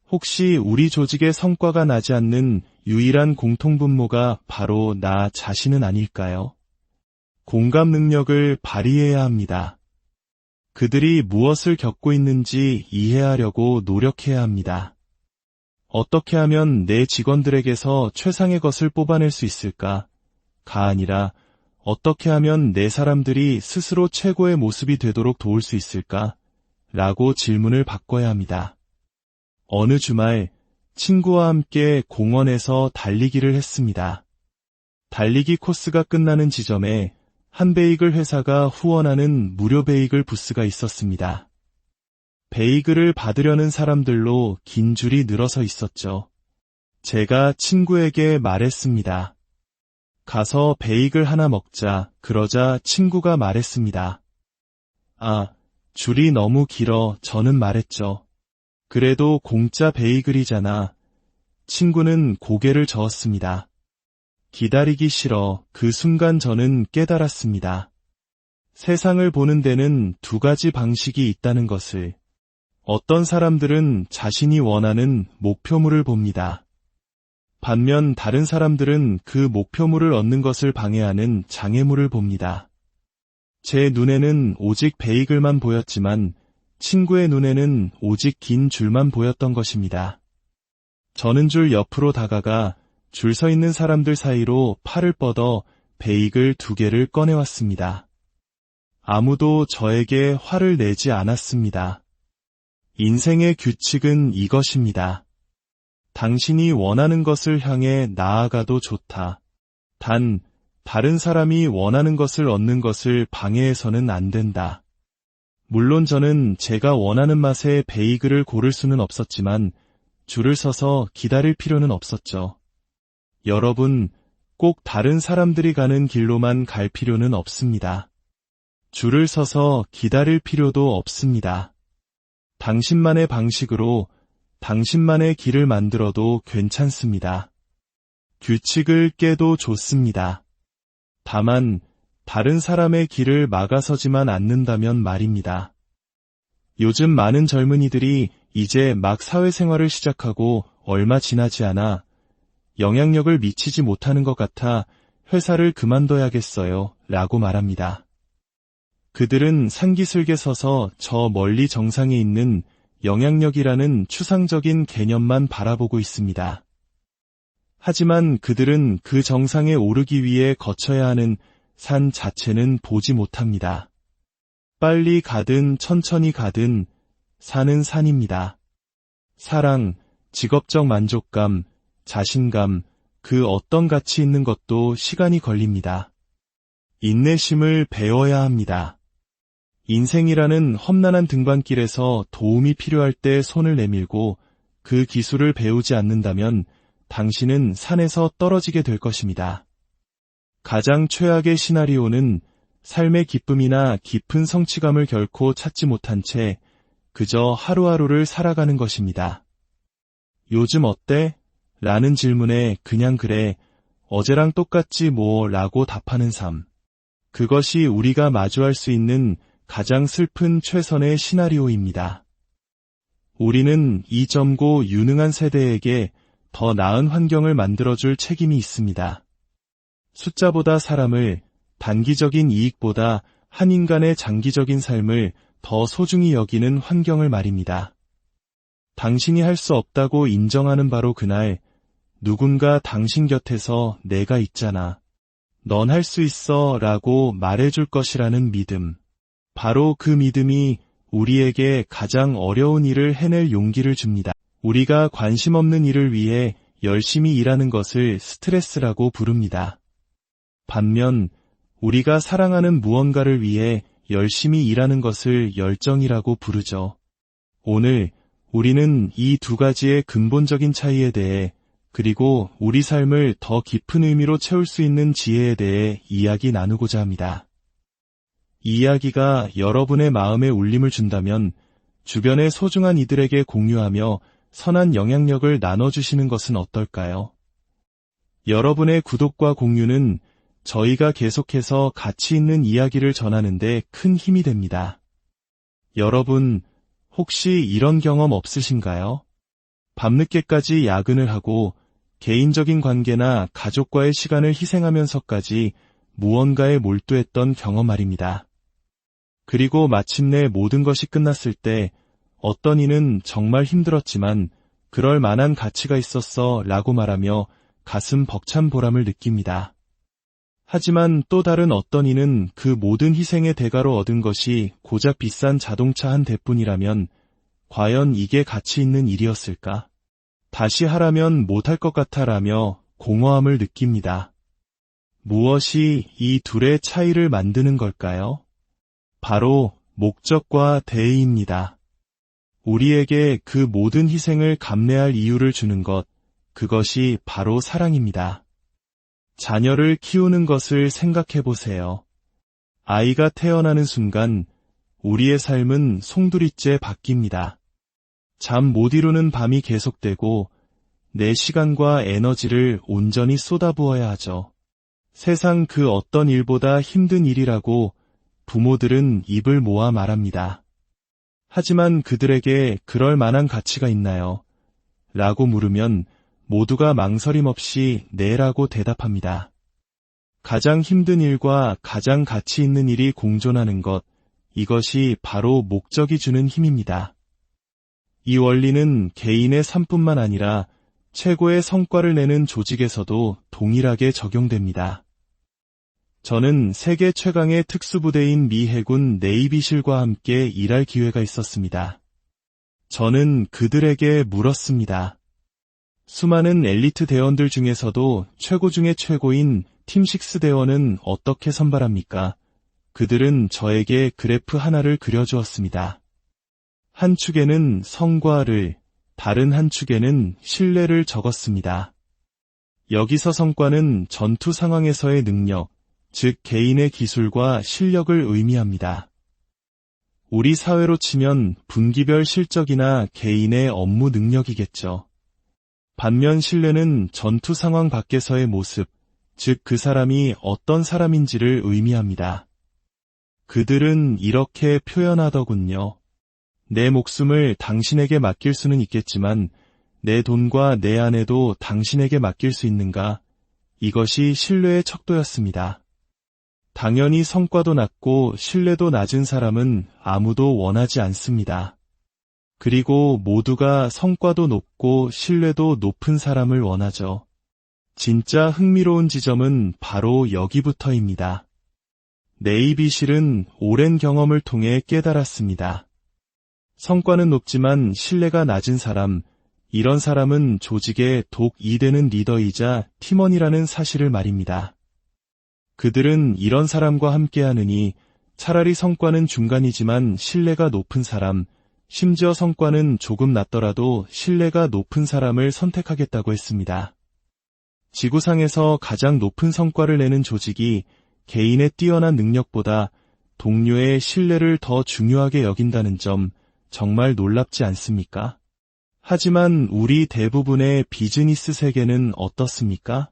혹시 우리 조직의 성과가 나지 않는 유일한 공통분모가 바로 나 자신은 아닐까요? 공감 능력을 발휘해야 합니다. 그들이 무엇을 겪고 있는지 이해하려고 노력해야 합니다. 어떻게 하면 내 직원들에게서 최상의 것을 뽑아낼 수 있을까? 가 아니라 어떻게 하면 내 사람들이 스스로 최고의 모습이 되도록 도울 수 있을까? 라고 질문을 바꿔야 합니다. 어느 주말 친구와 함께 공원에서 달리기를 했습니다. 달리기 코스가 끝나는 지점에 한 베이글 회사가 후원하는 무료 베이글 부스가 있었습니다. 베이글을 받으려는 사람들로 긴 줄이 늘어서 있었죠. 제가 친구에게 말했습니다. 가서 베이글 하나 먹자. 그러자 친구가 말했습니다. 아, 줄이 너무 길어. 저는 말했죠. 그래도 공짜 베이글이잖아. 친구는 고개를 저었습니다. 기다리기 싫어. 그 순간 저는 깨달았습니다. 세상을 보는 데는 두 가지 방식이 있다는 것을. 어떤 사람들은 자신이 원하는 목표물을 봅니다. 반면 다른 사람들은 그 목표물을 얻는 것을 방해하는 장애물을 봅니다. 제 눈에는 오직 베이글만 보였지만 친구의 눈에는 오직 긴 줄만 보였던 것입니다. 저는 줄 옆으로 다가가 줄 서 있는 사람들 사이로 팔을 뻗어 베이글 2개를 꺼내왔습니다. 아무도 저에게 화를 내지 않았습니다. 인생의 규칙은 이것입니다. 당신이 원하는 것을 향해 나아가도 좋다. 단, 다른 사람이 원하는 것을 얻는 것을 방해해서는 안 된다. 물론 저는 제가 원하는 맛의 베이글을 고를 수는 없었지만 줄을 서서 기다릴 필요는 없었죠. 여러분, 꼭 다른 사람들이 가는 길로만 갈 필요는 없습니다. 줄을 서서 기다릴 필요도 없습니다. 당신만의 방식으로 당신만의 길을 만들어도 괜찮습니다. 규칙을 깨도 좋습니다. 다만 다른 사람의 길을 막아서지만 않는다면 말입니다. 요즘 많은 젊은이들이 이제 막 사회생활을 시작하고 얼마 지나지 않아 영향력을 미치지 못하는 것 같아 회사를 그만둬야겠어요 라고 말합니다. 그들은 산기슭에 서서 저 멀리 정상에 있는 영향력이라는 추상적인 개념만 바라보고 있습니다. 하지만 그들은 그 정상에 오르기 위해 거쳐야 하는 산 자체는 보지 못합니다. 빨리 가든 천천히 가든 산은 산입니다. 사랑, 직업적 만족감, 자신감, 그 어떤 가치 있는 것도 시간이 걸립니다. 인내심을 배워야 합니다. 인생이라는 험난한 등반길에서 도움이 필요할 때 손을 내밀고 그 기술을 배우지 않는다면 당신은 산에서 떨어지게 될 것입니다. 가장 최악의 시나리오는 삶의 기쁨이나 깊은 성취감을 결코 찾지 못한 채 그저 하루하루를 살아가는 것입니다. 요즘 어때? 라는 질문에 그냥 그래, 어제랑 똑같지 뭐 라고 답하는 삶. 그것이 우리가 마주할 수 있는 가장 슬픈 최선의 시나리오입니다. 우리는 이 젊고 유능한 세대에게 더 나은 환경을 만들어줄 책임이 있습니다. 숫자보다 사람을, 단기적인 이익보다 한 인간의 장기적인 삶을 더 소중히 여기는 환경을 말입니다. 당신이 할 수 없다고 인정하는 바로 그날, 누군가 당신 곁에서 내가 있잖아. 넌 할 수 있어 라고 말해줄 것이라는 믿음. 바로 그 믿음이 우리에게 가장 어려운 일을 해낼 용기를 줍니다. 우리가 관심 없는 일을 위해 열심히 일하는 것을 스트레스라고 부릅니다. 반면 우리가 사랑하는 무언가를 위해 열심히 일하는 것을 열정이라고 부르죠. 오늘 우리는 이 두 가지의 근본적인 차이에 대해, 그리고 우리 삶을 더 깊은 의미로 채울 수 있는 지혜에 대해 이야기 나누고자 합니다. 이 이야기가 여러분의 마음에 울림을 준다면 주변의 소중한 이들에게 공유하며 선한 영향력을 나눠주시는 것은 어떨까요? 여러분의 구독과 공유는 저희가 계속해서 가치 있는 이야기를 전하는 데 큰 힘이 됩니다. 여러분, 혹시 이런 경험 없으신가요? 밤늦게까지 야근을 하고 개인적인 관계나 가족과의 시간을 희생하면서까지 무언가에 몰두했던 경험 말입니다. 그리고 마침내 모든 것이 끝났을 때 어떤 이는 정말 힘들었지만 그럴 만한 가치가 있었어 라고 말하며 가슴 벅찬 보람을 느낍니다. 하지만 또 다른 어떤 이는 그 모든 희생의 대가로 얻은 것이 고작 비싼 자동차 한 대뿐이라면 과연 이게 가치 있는 일이었을까? 다시 하라면 못할 것 같아라며 공허함을 느낍니다. 무엇이 이 둘의 차이를 만드는 걸까요? 바로 목적과 대의입니다. 우리에게 그 모든 희생을 감내할 이유를 주는 것, 그것이 바로 사랑입니다. 자녀를 키우는 것을 생각해 보세요. 아이가 태어나는 순간 우리의 삶은 송두리째 바뀝니다. 잠 못 이루는 밤이 계속되고 내 시간과 에너지를 온전히 쏟아부어야 하죠. 세상 그 어떤 일보다 힘든 일이라고 부모들은 입을 모아 말합니다. 하지만 그들에게 그럴 만한 가치가 있나요? 라고 물으면 모두가 망설임 없이 네라고 대답합니다. 가장 힘든 일과 가장 가치 있는 일이 공존하는 것, 이것이 바로 목적이 주는 힘입니다. 이 원리는 개인의 삶뿐만 아니라 최고의 성과를 내는 조직에서도 동일하게 적용됩니다. 저는 세계 최강의 특수부대인 미 해군 네이비실과 함께 일할 기회가 있었습니다. 저는 그들에게 물었습니다. 수많은 엘리트 대원들 중에서도 최고 중의 최고인 팀6 대원은 어떻게 선발합니까? 그들은 저에게 그래프 하나를 그려주었습니다. 한 축에는 성과를, 다른 한 축에는 신뢰를 적었습니다. 여기서 성과는 전투 상황에서의 능력, 즉 개인의 기술과 실력을 의미합니다. 우리 사회로 치면 분기별 실적이나 개인의 업무 능력이겠죠. 반면 신뢰는 전투 상황 밖에서의 모습, 즉 그 사람이 어떤 사람인지를 의미합니다. 그들은 이렇게 표현하더군요. 내 목숨을 당신에게 맡길 수는 있겠지만 내 돈과 내 아내도 당신에게 맡길 수 있는가? 이것이 신뢰의 척도였습니다. 당연히 성과도 낮고 신뢰도 낮은 사람은 아무도 원하지 않습니다. 그리고 모두가 성과도 높고 신뢰도 높은 사람을 원하죠. 진짜 흥미로운 지점은 바로 여기부터입니다. 네이비실은 오랜 경험을 통해 깨달았습니다. 성과는 높지만 신뢰가 낮은 사람, 이런 사람은 조직의 독이 되는 리더이자 팀원이라는 사실을 말입니다. 그들은 이런 사람과 함께하느니 차라리 성과는 중간이지만 신뢰가 높은 사람, 심지어 성과는 조금 낮더라도 신뢰가 높은 사람을 선택하겠다고 했습니다. 지구상에서 가장 높은 성과를 내는 조직이 개인의 뛰어난 능력보다 동료의 신뢰를 더 중요하게 여긴다는 점 정말 놀랍지 않습니까? 하지만 우리 대부분의 비즈니스 세계는 어떻습니까?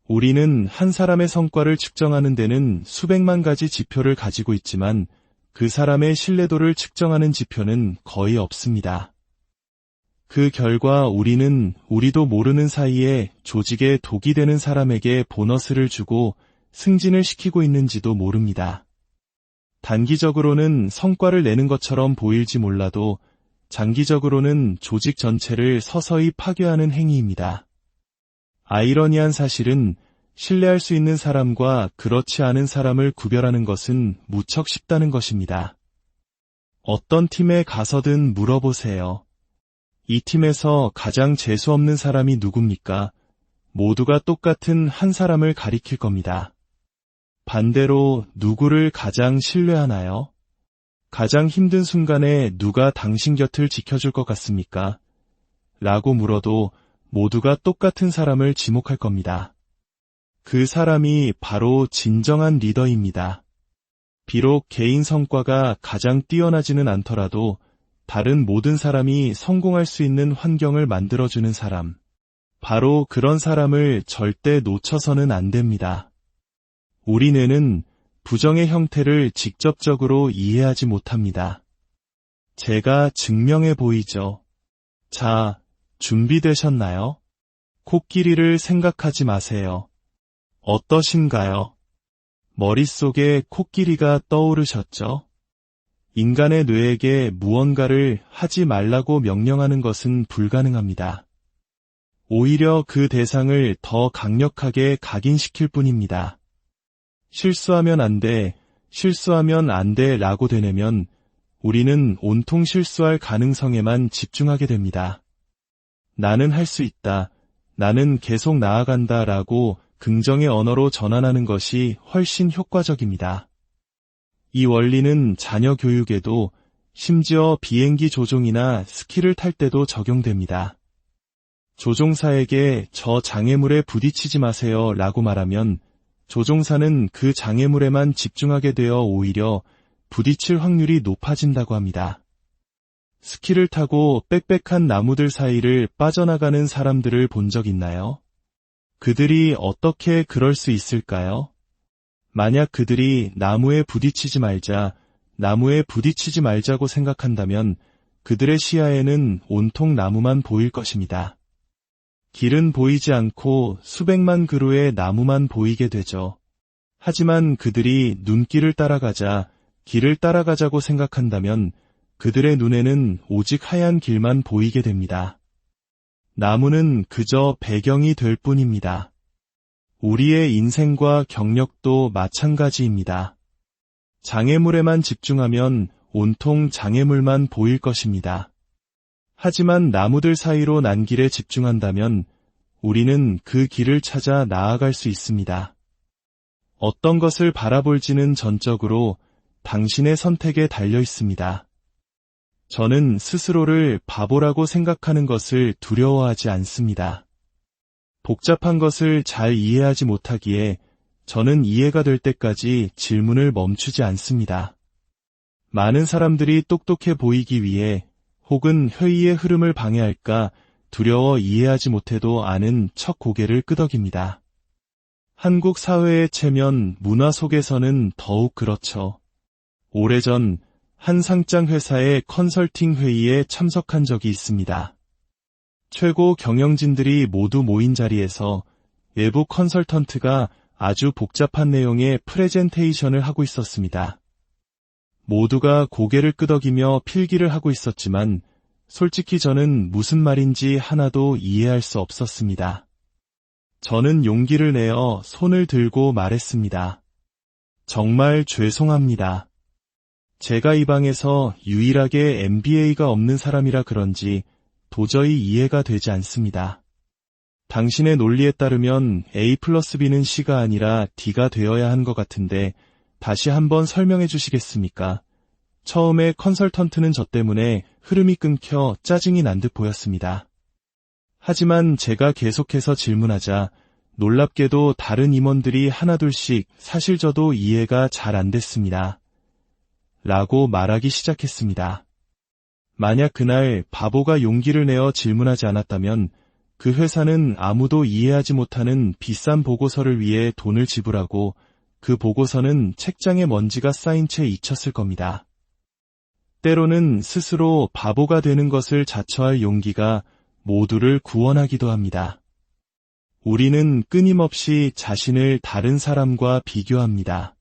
우리는 한 사람의 성과를 측정하는 데는 수백만 가지 지표를 가지고 있지만 그 사람의 신뢰도를 측정하는 지표는 거의 없습니다. 그 결과 우리는 우리도 모르는 사이에 조직에 독이 되는 사람에게 보너스를 주고 승진을 시키고 있는지도 모릅니다. 단기적으로는 성과를 내는 것처럼 보일지 몰라도 장기적으로는 조직 전체를 서서히 파괴하는 행위입니다. 아이러니한 사실은 신뢰할 수 있는 사람과 그렇지 않은 사람을 구별하는 것은 무척 쉽다는 것입니다. 어떤 팀에 가서든 물어보세요. 이 팀에서 가장 재수없는 사람이 누굽니까? 모두가 똑같은 한 사람을 가리킬 겁니다. 반대로 누구를 가장 신뢰하나요? 가장 힘든 순간에 누가 당신 곁을 지켜줄 것 같습니까? 라고 물어도 모두가 똑같은 사람을 지목할 겁니다. 그 사람이 바로 진정한 리더입니다. 비록 개인 성과가 가장 뛰어나지는 않더라도 다른 모든 사람이 성공할 수 있는 환경을 만들어주는 사람. 바로 그런 사람을 절대 놓쳐서는 안 됩니다. 우리 뇌는 부정의 형태를 직접적으로 이해하지 못합니다. 제가 증명해 보이죠. 자, 준비되셨나요? 코끼리를 생각하지 마세요. 어떠신가요? 머릿속에 코끼리가 떠오르셨죠? 인간의 뇌에게 무언가를 하지 말라고 명령하는 것은 불가능합니다. 오히려 그 대상을 더 강력하게 각인시킬 뿐입니다. 실수하면 안 돼, 실수하면 안 돼 라고 되뇌면 우리는 온통 실수할 가능성에만 집중하게 됩니다. 나는 할 수 있다, 나는 계속 나아간다 라고 긍정의 언어로 전환하는 것이 훨씬 효과적입니다. 이 원리는 자녀 교육에도 심지어 비행기 조종이나 스키를 탈 때도 적용됩니다. 조종사에게 저 장애물에 부딪히지 마세요 라고 말하면 조종사는 그 장애물에만 집중하게 되어 오히려 부딪힐 확률이 높아진다고 합니다. 스키를 타고 빽빽한 나무들 사이를 빠져나가는 사람들을 본 적 있나요? 그들이 어떻게 그럴 수 있을까요? 만약 그들이 나무에 부딪히지 말자고 생각한다면 그들의 시야에는 온통 나무만 보일 것입니다. 길은 보이지 않고 수백만 그루의 나무만 보이게 되죠. 하지만 그들이 눈길을 따라가자, 길을 따라가자고 생각한다면 그들의 눈에는 오직 하얀 길만 보이게 됩니다. 나무는 그저 배경이 될 뿐입니다. 우리의 인생과 경력도 마찬가지입니다. 장애물에만 집중하면 온통 장애물만 보일 것입니다. 하지만 나무들 사이로 난 길에 집중한다면 우리는 그 길을 찾아 나아갈 수 있습니다. 어떤 것을 바라볼지는 전적으로 당신의 선택에 달려 있습니다. 저는 스스로를 바보라고 생각하는 것을 두려워하지 않습니다. 복잡한 것을 잘 이해하지 못하기에 저는 이해가 될 때까지 질문을 멈추지 않습니다. 많은 사람들이 똑똑해 보이기 위해 혹은 회의의 흐름을 방해할까 두려워 이해하지 못해도 아는 척 고개를 끄덕입니다. 한국 사회의 체면, 문화 속에서는 더욱 그렇죠. 오래전 한 상장 회사의 컨설팅 회의에 참석한 적이 있습니다. 최고 경영진들이 모두 모인 자리에서 외부 컨설턴트가 아주 복잡한 내용의 프레젠테이션을 하고 있었습니다. 모두가 고개를 끄덕이며 필기를 하고 있었지만 솔직히 저는 무슨 말인지 하나도 이해할 수 없었습니다. 저는 용기를 내어 손을 들고 말했습니다. 정말 죄송합니다. 제가 이 방에서 유일하게 MBA가 없는 사람이라 그런지 도저히 이해가 되지 않습니다. 당신의 논리에 따르면 A 플러스 B는 C가 아니라 D가 되어야 한 것 같은데 다시 한번 설명해 주시겠습니까? 처음에 컨설턴트는 저 때문에 흐름이 끊겨 짜증이 난 듯 보였습니다. 하지만 제가 계속해서 질문하자 놀랍게도 다른 임원들이 하나둘씩 사실 저도 이해가 잘 안 됐습니다. 라고 말하기 시작했습니다. 만약 그날 바보가 용기를 내어 질문하지 않았다면 그 회사는 아무도 이해하지 못하는 비싼 보고서를 위해 돈을 지불하고 그 보고서는 책장에 먼지가 쌓인 채 잊혔을 겁니다. 때로는 스스로 바보가 되는 것을 자처할 용기가 모두를 구원하기도 합니다. 우리는 끊임없이 자신을 다른 사람과 비교합니다.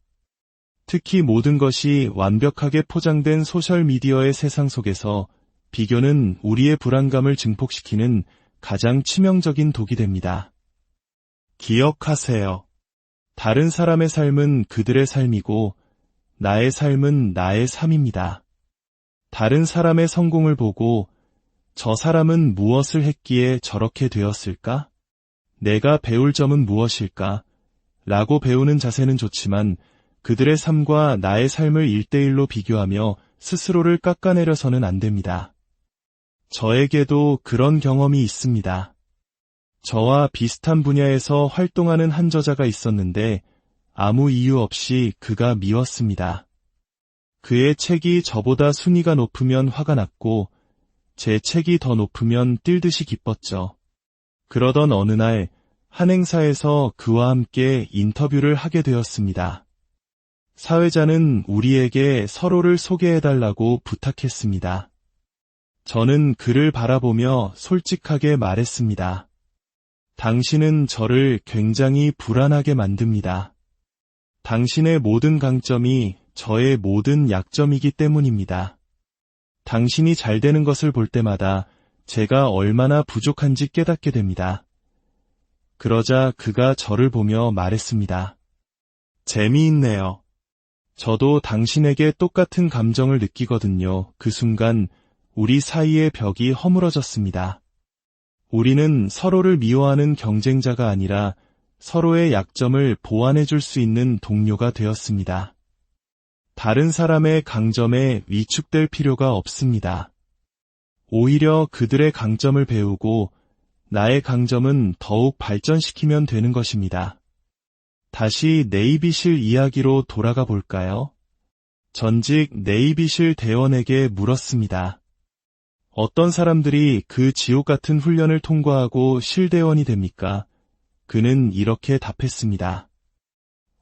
특히 모든 것이 완벽하게 포장된 소셜미디어의 세상 속에서 비교는 우리의 불안감을 증폭시키는 가장 치명적인 독이 됩니다. 기억하세요. 다른 사람의 삶은 그들의 삶이고 나의 삶은 나의 삶입니다. 다른 사람의 성공을 보고 저 사람은 무엇을 했기에 저렇게 되었을까? 내가 배울 점은 무엇일까? 라고 배우는 자세는 좋지만 그들의 삶과 나의 삶을 1대1로 비교하며 스스로를 깎아내려서는 안 됩니다. 저에게도 그런 경험이 있습니다. 저와 비슷한 분야에서 활동하는 한 저자가 있었는데 아무 이유 없이 그가 미웠습니다. 그의 책이 저보다 순위가 높으면 화가 났고 제 책이 더 높으면 뛸 듯이 기뻤죠. 그러던 어느 날 한 행사에서 그와 함께 인터뷰를 하게 되었습니다. 사회자는 우리에게 서로를 소개해달라고 부탁했습니다. 저는 그를 바라보며 솔직하게 말했습니다. 당신은 저를 굉장히 불안하게 만듭니다. 당신의 모든 강점이 저의 모든 약점이기 때문입니다. 당신이 잘 되는 것을 볼 때마다 제가 얼마나 부족한지 깨닫게 됩니다. 그러자 그가 저를 보며 말했습니다. 재미있네요. 저도 당신에게 똑같은 감정을 느끼거든요. 그 순간 우리 사이의 벽이 허물어졌습니다. 우리는 서로를 미워하는 경쟁자가 아니라 서로의 약점을 보완해 줄 수 있는 동료가 되었습니다. 다른 사람의 강점에 위축될 필요가 없습니다. 오히려 그들의 강점을 배우고 나의 강점은 더욱 발전시키면 되는 것입니다. 다시 네이비실 이야기로 돌아가 볼까요? 전직 네이비실 대원에게 물었습니다. 어떤 사람들이 그 지옥 같은 훈련을 통과하고 실대원이 됩니까? 그는 이렇게 답했습니다.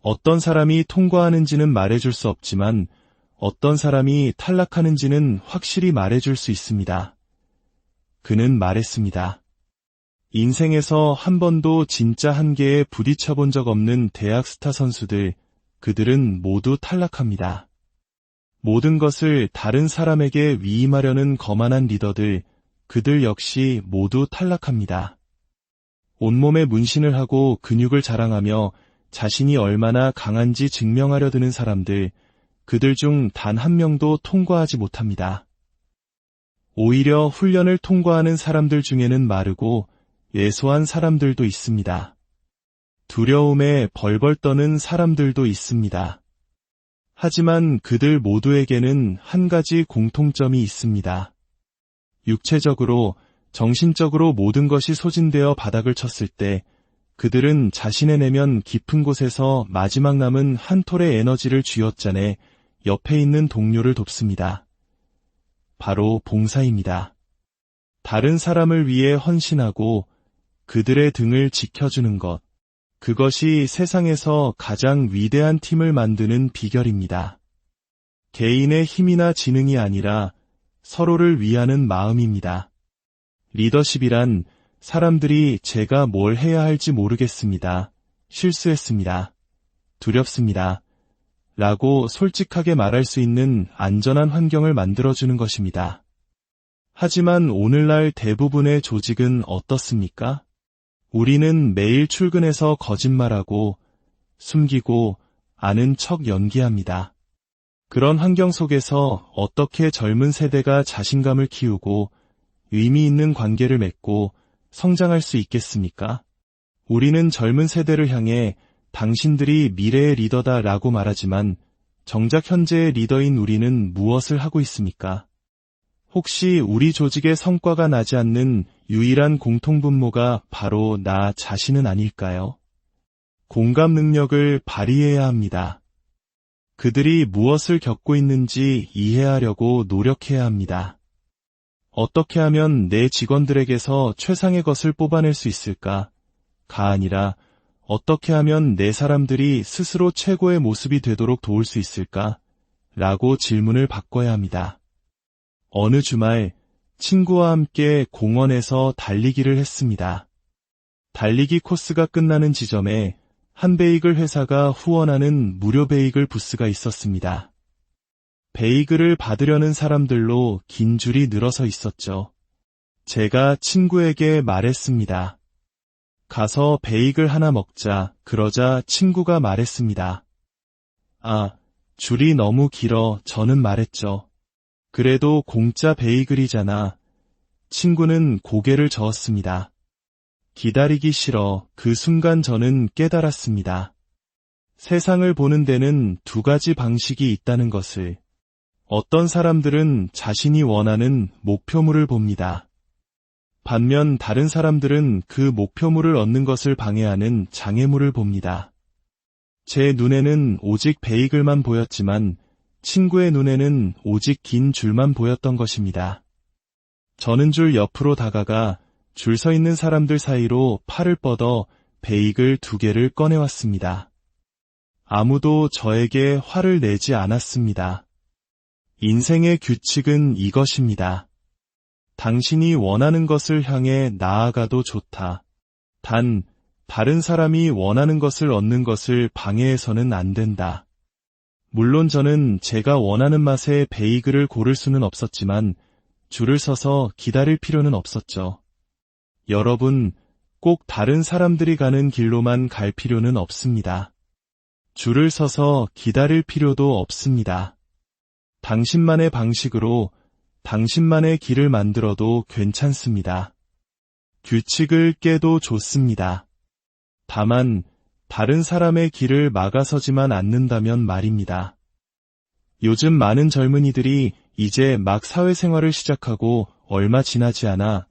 어떤 사람이 통과하는지는 말해줄 수 없지만 어떤 사람이 탈락하는지는 확실히 말해줄 수 있습니다. 그는 말했습니다. 인생에서 한 번도 진짜 한계에 부딪혀 본 적 없는 대학 스타 선수들, 그들은 모두 탈락합니다. 모든 것을 다른 사람에게 위임하려는 거만한 리더들, 그들 역시 모두 탈락합니다. 온몸에 문신을 하고 근육을 자랑하며 자신이 얼마나 강한지 증명하려 드는 사람들, 그들 중 단 한 명도 통과하지 못합니다. 오히려 훈련을 통과하는 사람들 중에는 마르고 예소한 사람들도 있습니다. 두려움에 벌벌 떠는 사람들도 있습니다. 하지만 그들 모두에게는 한 가지 공통점이 있습니다. 육체적으로, 정신적으로 모든 것이 소진되어 바닥을 쳤을 때 그들은 자신의 내면 깊은 곳에서 마지막 남은 한 톨의 에너지를 쥐어짜내 옆에 있는 동료를 돕습니다. 바로 봉사입니다. 다른 사람을 위해 헌신하고 그들의 등을 지켜주는 것, 그것이 세상에서 가장 위대한 팀을 만드는 비결입니다. 개인의 힘이나 지능이 아니라 서로를 위하는 마음입니다. 리더십이란 사람들이 제가 뭘 해야 할지 모르겠습니다. 실수했습니다. 두렵습니다. 라고 솔직하게 말할 수 있는 안전한 환경을 만들어주는 것입니다. 하지만 오늘날 대부분의 조직은 어떻습니까? 우리는 매일 출근해서 거짓말하고 숨기고 아는 척 연기합니다. 그런 환경 속에서 어떻게 젊은 세대가 자신감을 키우고 의미 있는 관계를 맺고 성장할 수 있겠습니까? 우리는 젊은 세대를 향해 당신들이 미래의 리더다 라고 말하지만 정작 현재의 리더인 우리는 무엇을 하고 있습니까? 혹시 우리 조직의 성과가 나지 않는 유일한 공통분모가 바로 나 자신은 아닐까요? 공감 능력을 발휘해야 합니다. 그들이 무엇을 겪고 있는지 이해하려고 노력해야 합니다. 어떻게 하면 내 직원들에게서 최상의 것을 뽑아낼 수 있을까? 가 아니라 어떻게 하면 내 사람들이 스스로 최고의 모습이 되도록 도울 수 있을까? 라고 질문을 바꿔야 합니다. 어느 주말 친구와 함께 공원에서 달리기를 했습니다. 달리기 코스가 끝나는 지점에 한 베이글 회사가 후원하는 무료 베이글 부스가 있었습니다. 베이글을 받으려는 사람들로 긴 줄이 늘어서 있었죠. 제가 친구에게 말했습니다. 가서 베이글 하나 먹자. 그러자 친구가 말했습니다. 아, 줄이 너무 길어. 저는 말했죠. 그래도 공짜 베이글이잖아. 친구는 고개를 저었습니다. 기다리기 싫어. 그 순간 저는 깨달았습니다. 세상을 보는 데는 두 가지 방식이 있다는 것을. 어떤 사람들은 자신이 원하는 목표물을 봅니다. 반면 다른 사람들은 그 목표물을 얻는 것을 방해하는 장애물을 봅니다. 제 눈에는 오직 베이글만 보였지만 친구의 눈에는 오직 긴 줄만 보였던 것입니다. 저는 줄 옆으로 다가가 줄 서 있는 사람들 사이로 팔을 뻗어 베이글 2개를 꺼내왔습니다. 아무도 저에게 화를 내지 않았습니다. 인생의 규칙은 이것입니다. 당신이 원하는 것을 향해 나아가도 좋다. 단, 다른 사람이 원하는 것을 얻는 것을 방해해서는 안 된다. 물론 저는 제가 원하는 맛의 베이글을 고를 수는 없었지만 줄을 서서 기다릴 필요는 없었죠. 여러분, 꼭 다른 사람들이 가는 길로만 갈 필요는 없습니다. 줄을 서서 기다릴 필요도 없습니다. 당신만의 방식으로 당신만의 길을 만들어도 괜찮습니다. 규칙을 깨도 좋습니다. 다만 다른 사람의 길을 막아서지만 않는다면 말입니다. 요즘 많은 젊은이들이 이제 막 사회생활을 시작하고 얼마 지나지 않아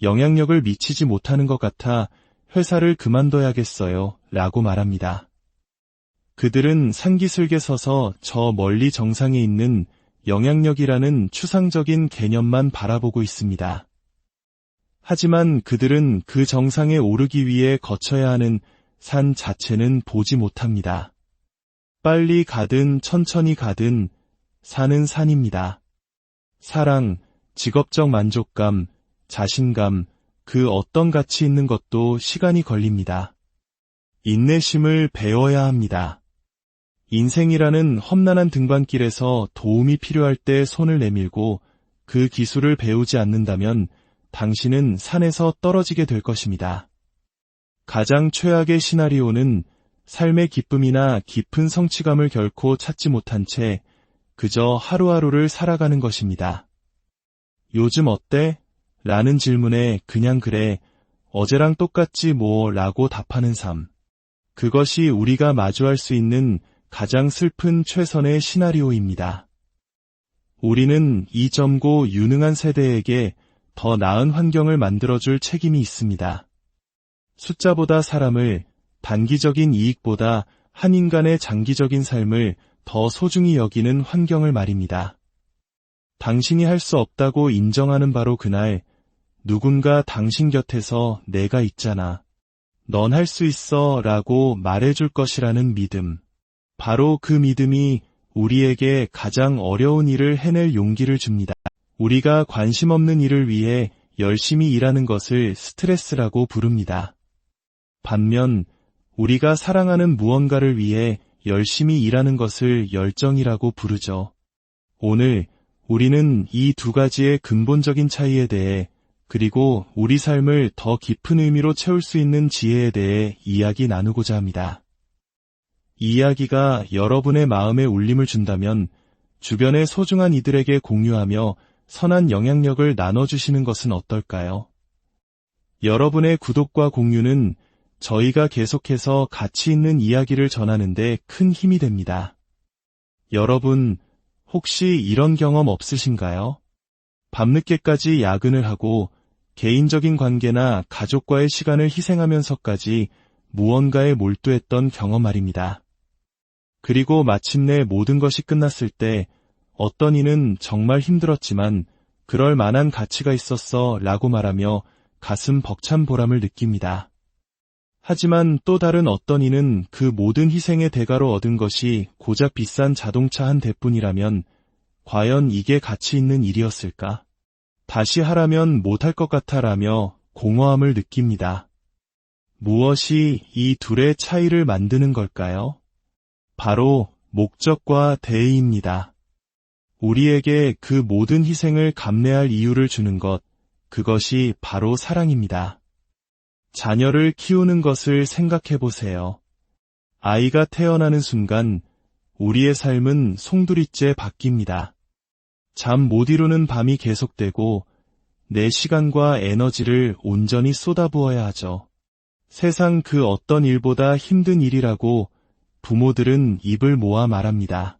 영향력을 미치지 못하는 것 같아 회사를 그만둬야겠어요 라고 말합니다. 그들은 산기슭에 서서 저 멀리 정상에 있는 영향력이라는 추상적인 개념만 바라보고 있습니다. 하지만 그들은 그 정상에 오르기 위해 거쳐야 하는 산 자체는 보지 못합니다. 빨리 가든 천천히 가든 산은 산입니다. 사랑, 직업적 만족감, 자신감, 그 어떤 가치 있는 것도 시간이 걸립니다. 인내심을 배워야 합니다. 인생이라는 험난한 등반길에서 도움이 필요할 때 손을 내밀고 그 기술을 배우지 않는다면 당신은 산에서 떨어지게 될 것입니다. 가장 최악의 시나리오는 삶의 기쁨이나 깊은 성취감을 결코 찾지 못한 채 그저 하루하루를 살아가는 것입니다. 요즘 어때? 라는 질문에 그냥 그래, 어제랑 똑같지 뭐 라고 답하는 삶. 그것이 우리가 마주할 수 있는 가장 슬픈 최선의 시나리오입니다. 우리는 이 젊고 유능한 세대에게 더 나은 환경을 만들어줄 책임이 있습니다. 숫자보다 사람을, 단기적인 이익보다 한 인간의 장기적인 삶을 더 소중히 여기는 환경을 말입니다. 당신이 할 수 없다고 인정하는 바로 그날, 누군가 당신 곁에서 내가 있잖아. 넌 할 수 있어 라고 말해줄 것이라는 믿음. 바로 그 믿음이 우리에게 가장 어려운 일을 해낼 용기를 줍니다. 우리가 관심 없는 일을 위해 열심히 일하는 것을 스트레스라고 부릅니다. 반면 우리가 사랑하는 무언가를 위해 열심히 일하는 것을 열정이라고 부르죠. 오늘 우리는 이 두 가지의 근본적인 차이에 대해 그리고 우리 삶을 더 깊은 의미로 채울 수 있는 지혜에 대해 이야기 나누고자 합니다. 이 이야기가 여러분의 마음에 울림을 준다면 주변의 소중한 이들에게 공유하며 선한 영향력을 나눠주시는 것은 어떨까요? 여러분의 구독과 공유는 저희가 계속해서 가치 있는 이야기를 전하는 데 큰 힘이 됩니다. 여러분, 혹시 이런 경험 없으신가요? 밤늦게까지 야근을 하고 개인적인 관계나 가족과의 시간을 희생하면서까지 무언가에 몰두했던 경험 말입니다. 그리고 마침내 모든 것이 끝났을 때 어떤 이는 정말 힘들었지만 그럴 만한 가치가 있었어 라고 말하며 가슴 벅찬 보람을 느낍니다. 하지만 또 다른 어떤 이는 그 모든 희생의 대가로 얻은 것이 고작 비싼 자동차 한 대뿐이라면 과연 이게 가치 있는 일이었을까? 다시 하라면 못할 것 같아라며 공허함을 느낍니다. 무엇이 이 둘의 차이를 만드는 걸까요? 바로 목적과 대의입니다. 우리에게 그 모든 희생을 감내할 이유를 주는 것, 그것이 바로 사랑입니다. 자녀를 키우는 것을 생각해 보세요. 아이가 태어나는 순간 우리의 삶은 송두리째 바뀝니다. 잠 못 이루는 밤이 계속되고 내 시간과 에너지를 온전히 쏟아부어야 하죠. 세상 그 어떤 일보다 힘든 일이라고 부모들은 입을 모아 말합니다.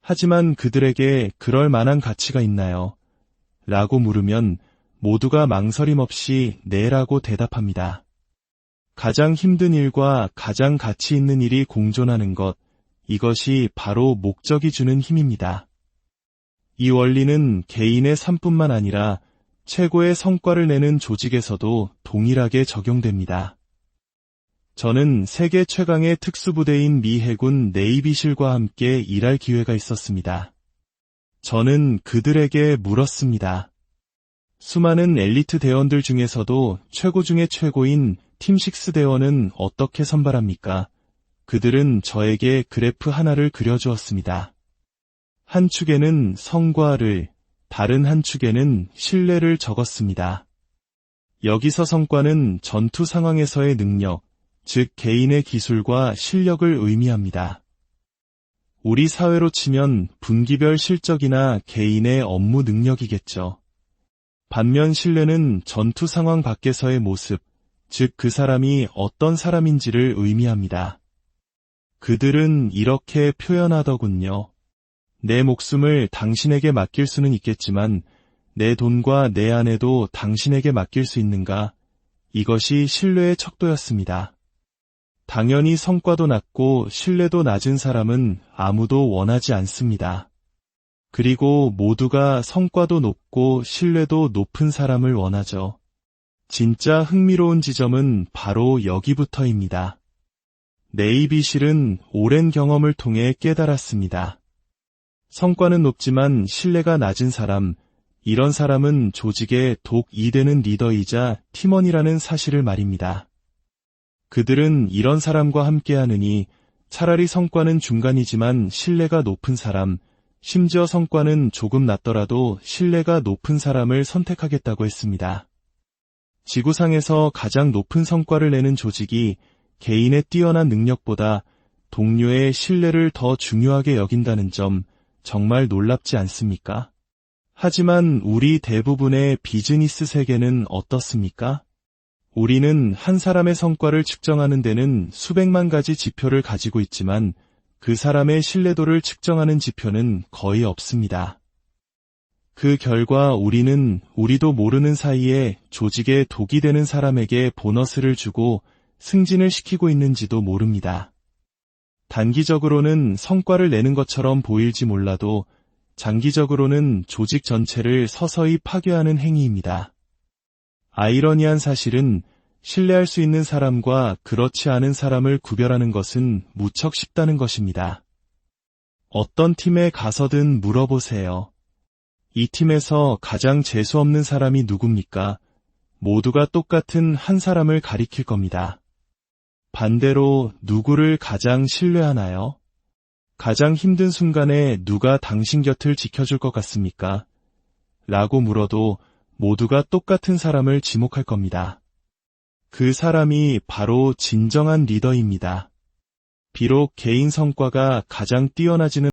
하지만 그들에게 그럴 만한 가치가 있나요? 라고 물으면 모두가 망설임 없이 네라고 대답합니다. 가장 힘든 일과 가장 가치 있는 일이 공존하는 것, 이것이 바로 목적이 주는 힘입니다. 이 원리는 개인의 삶뿐만 아니라 최고의 성과를 내는 조직에서도 동일하게 적용됩니다. 저는 세계 최강의 특수부대인 미 해군 네이비실과 함께 일할 기회가 있었습니다. 저는 그들에게 물었습니다. 수많은 엘리트 대원들 중에서도 최고 중의 최고인 팀6 대원은 어떻게 선발합니까? 그들은 저에게 그래프 하나를 그려주었습니다. 한 축에는 성과를, 다른 한 축에는 신뢰를 적었습니다. 여기서 성과는 전투 상황에서의 능력, 즉 개인의 기술과 실력을 의미합니다. 우리 사회로 치면 분기별 실적이나 개인의 업무 능력이겠죠. 반면 신뢰는 전투 상황 밖에서의 모습, 즉 그 사람이 어떤 사람인지를 의미합니다. 그들은 이렇게 표현하더군요. 내 목숨을 당신에게 맡길 수는 있겠지만 내 돈과 내 아내도 당신에게 맡길 수 있는가? 이것이 신뢰의 척도였습니다. 당연히 성과도 낮고 신뢰도 낮은 사람은 아무도 원하지 않습니다. 그리고 모두가 성과도 높고 신뢰도 높은 사람을 원하죠. 진짜 흥미로운 지점은 바로 여기부터입니다. 네이비실은 오랜 경험을 통해 깨달았습니다. 성과는 높지만 신뢰가 낮은 사람, 이런 사람은 조직의 독이 되는 리더이자 팀원이라는 사실을 말입니다. 그들은 이런 사람과 함께하느니 차라리 성과는 중간이지만 신뢰가 높은 사람, 심지어 성과는 조금 낮더라도 신뢰가 높은 사람을 선택하겠다고 했습니다. 지구상에서 가장 높은 성과를 내는 조직이 개인의 뛰어난 능력보다 동료의 신뢰를 더 중요하게 여긴다는 점 정말 놀랍지 않습니까? 하지만 우리 대부분의 비즈니스 세계는 어떻습니까? 우리는 한 사람의 성과를 측정하는 데는 수백만 가지 지표를 가지고 있지만 그 사람의 신뢰도를 측정하는 지표는 거의 없습니다. 그 결과 우리는 우리도 모르는 사이에 조직에 독이 되는 사람에게 보너스를 주고 승진을 시키고 있는지도 모릅니다. 단기적으로는 성과를 내는 것처럼 보일지 몰라도 장기적으로는 조직 전체를 서서히 파괴하는 행위입니다. 아이러니한 사실은 신뢰할 수 있는 사람과 그렇지 않은 사람을 구별하는 것은 무척 쉽다는 것입니다. 어떤 팀에 가서든 물어보세요. 이 팀에서 가장 재수없는 사람이 누굽니까? 모두가 똑같은 한 사람을 가리킬 겁니다. 반대로 누구를 가장 신뢰하나요? 가장 힘든 순간에 누가 당신 곁을 지켜줄 것 같습니까? 라고 물어도 모두가 똑같은 사람을 지목할 겁니다. 그 사람이 바로 진정한 리더입니다. 비록 개인 성과가 가장 뛰어나지는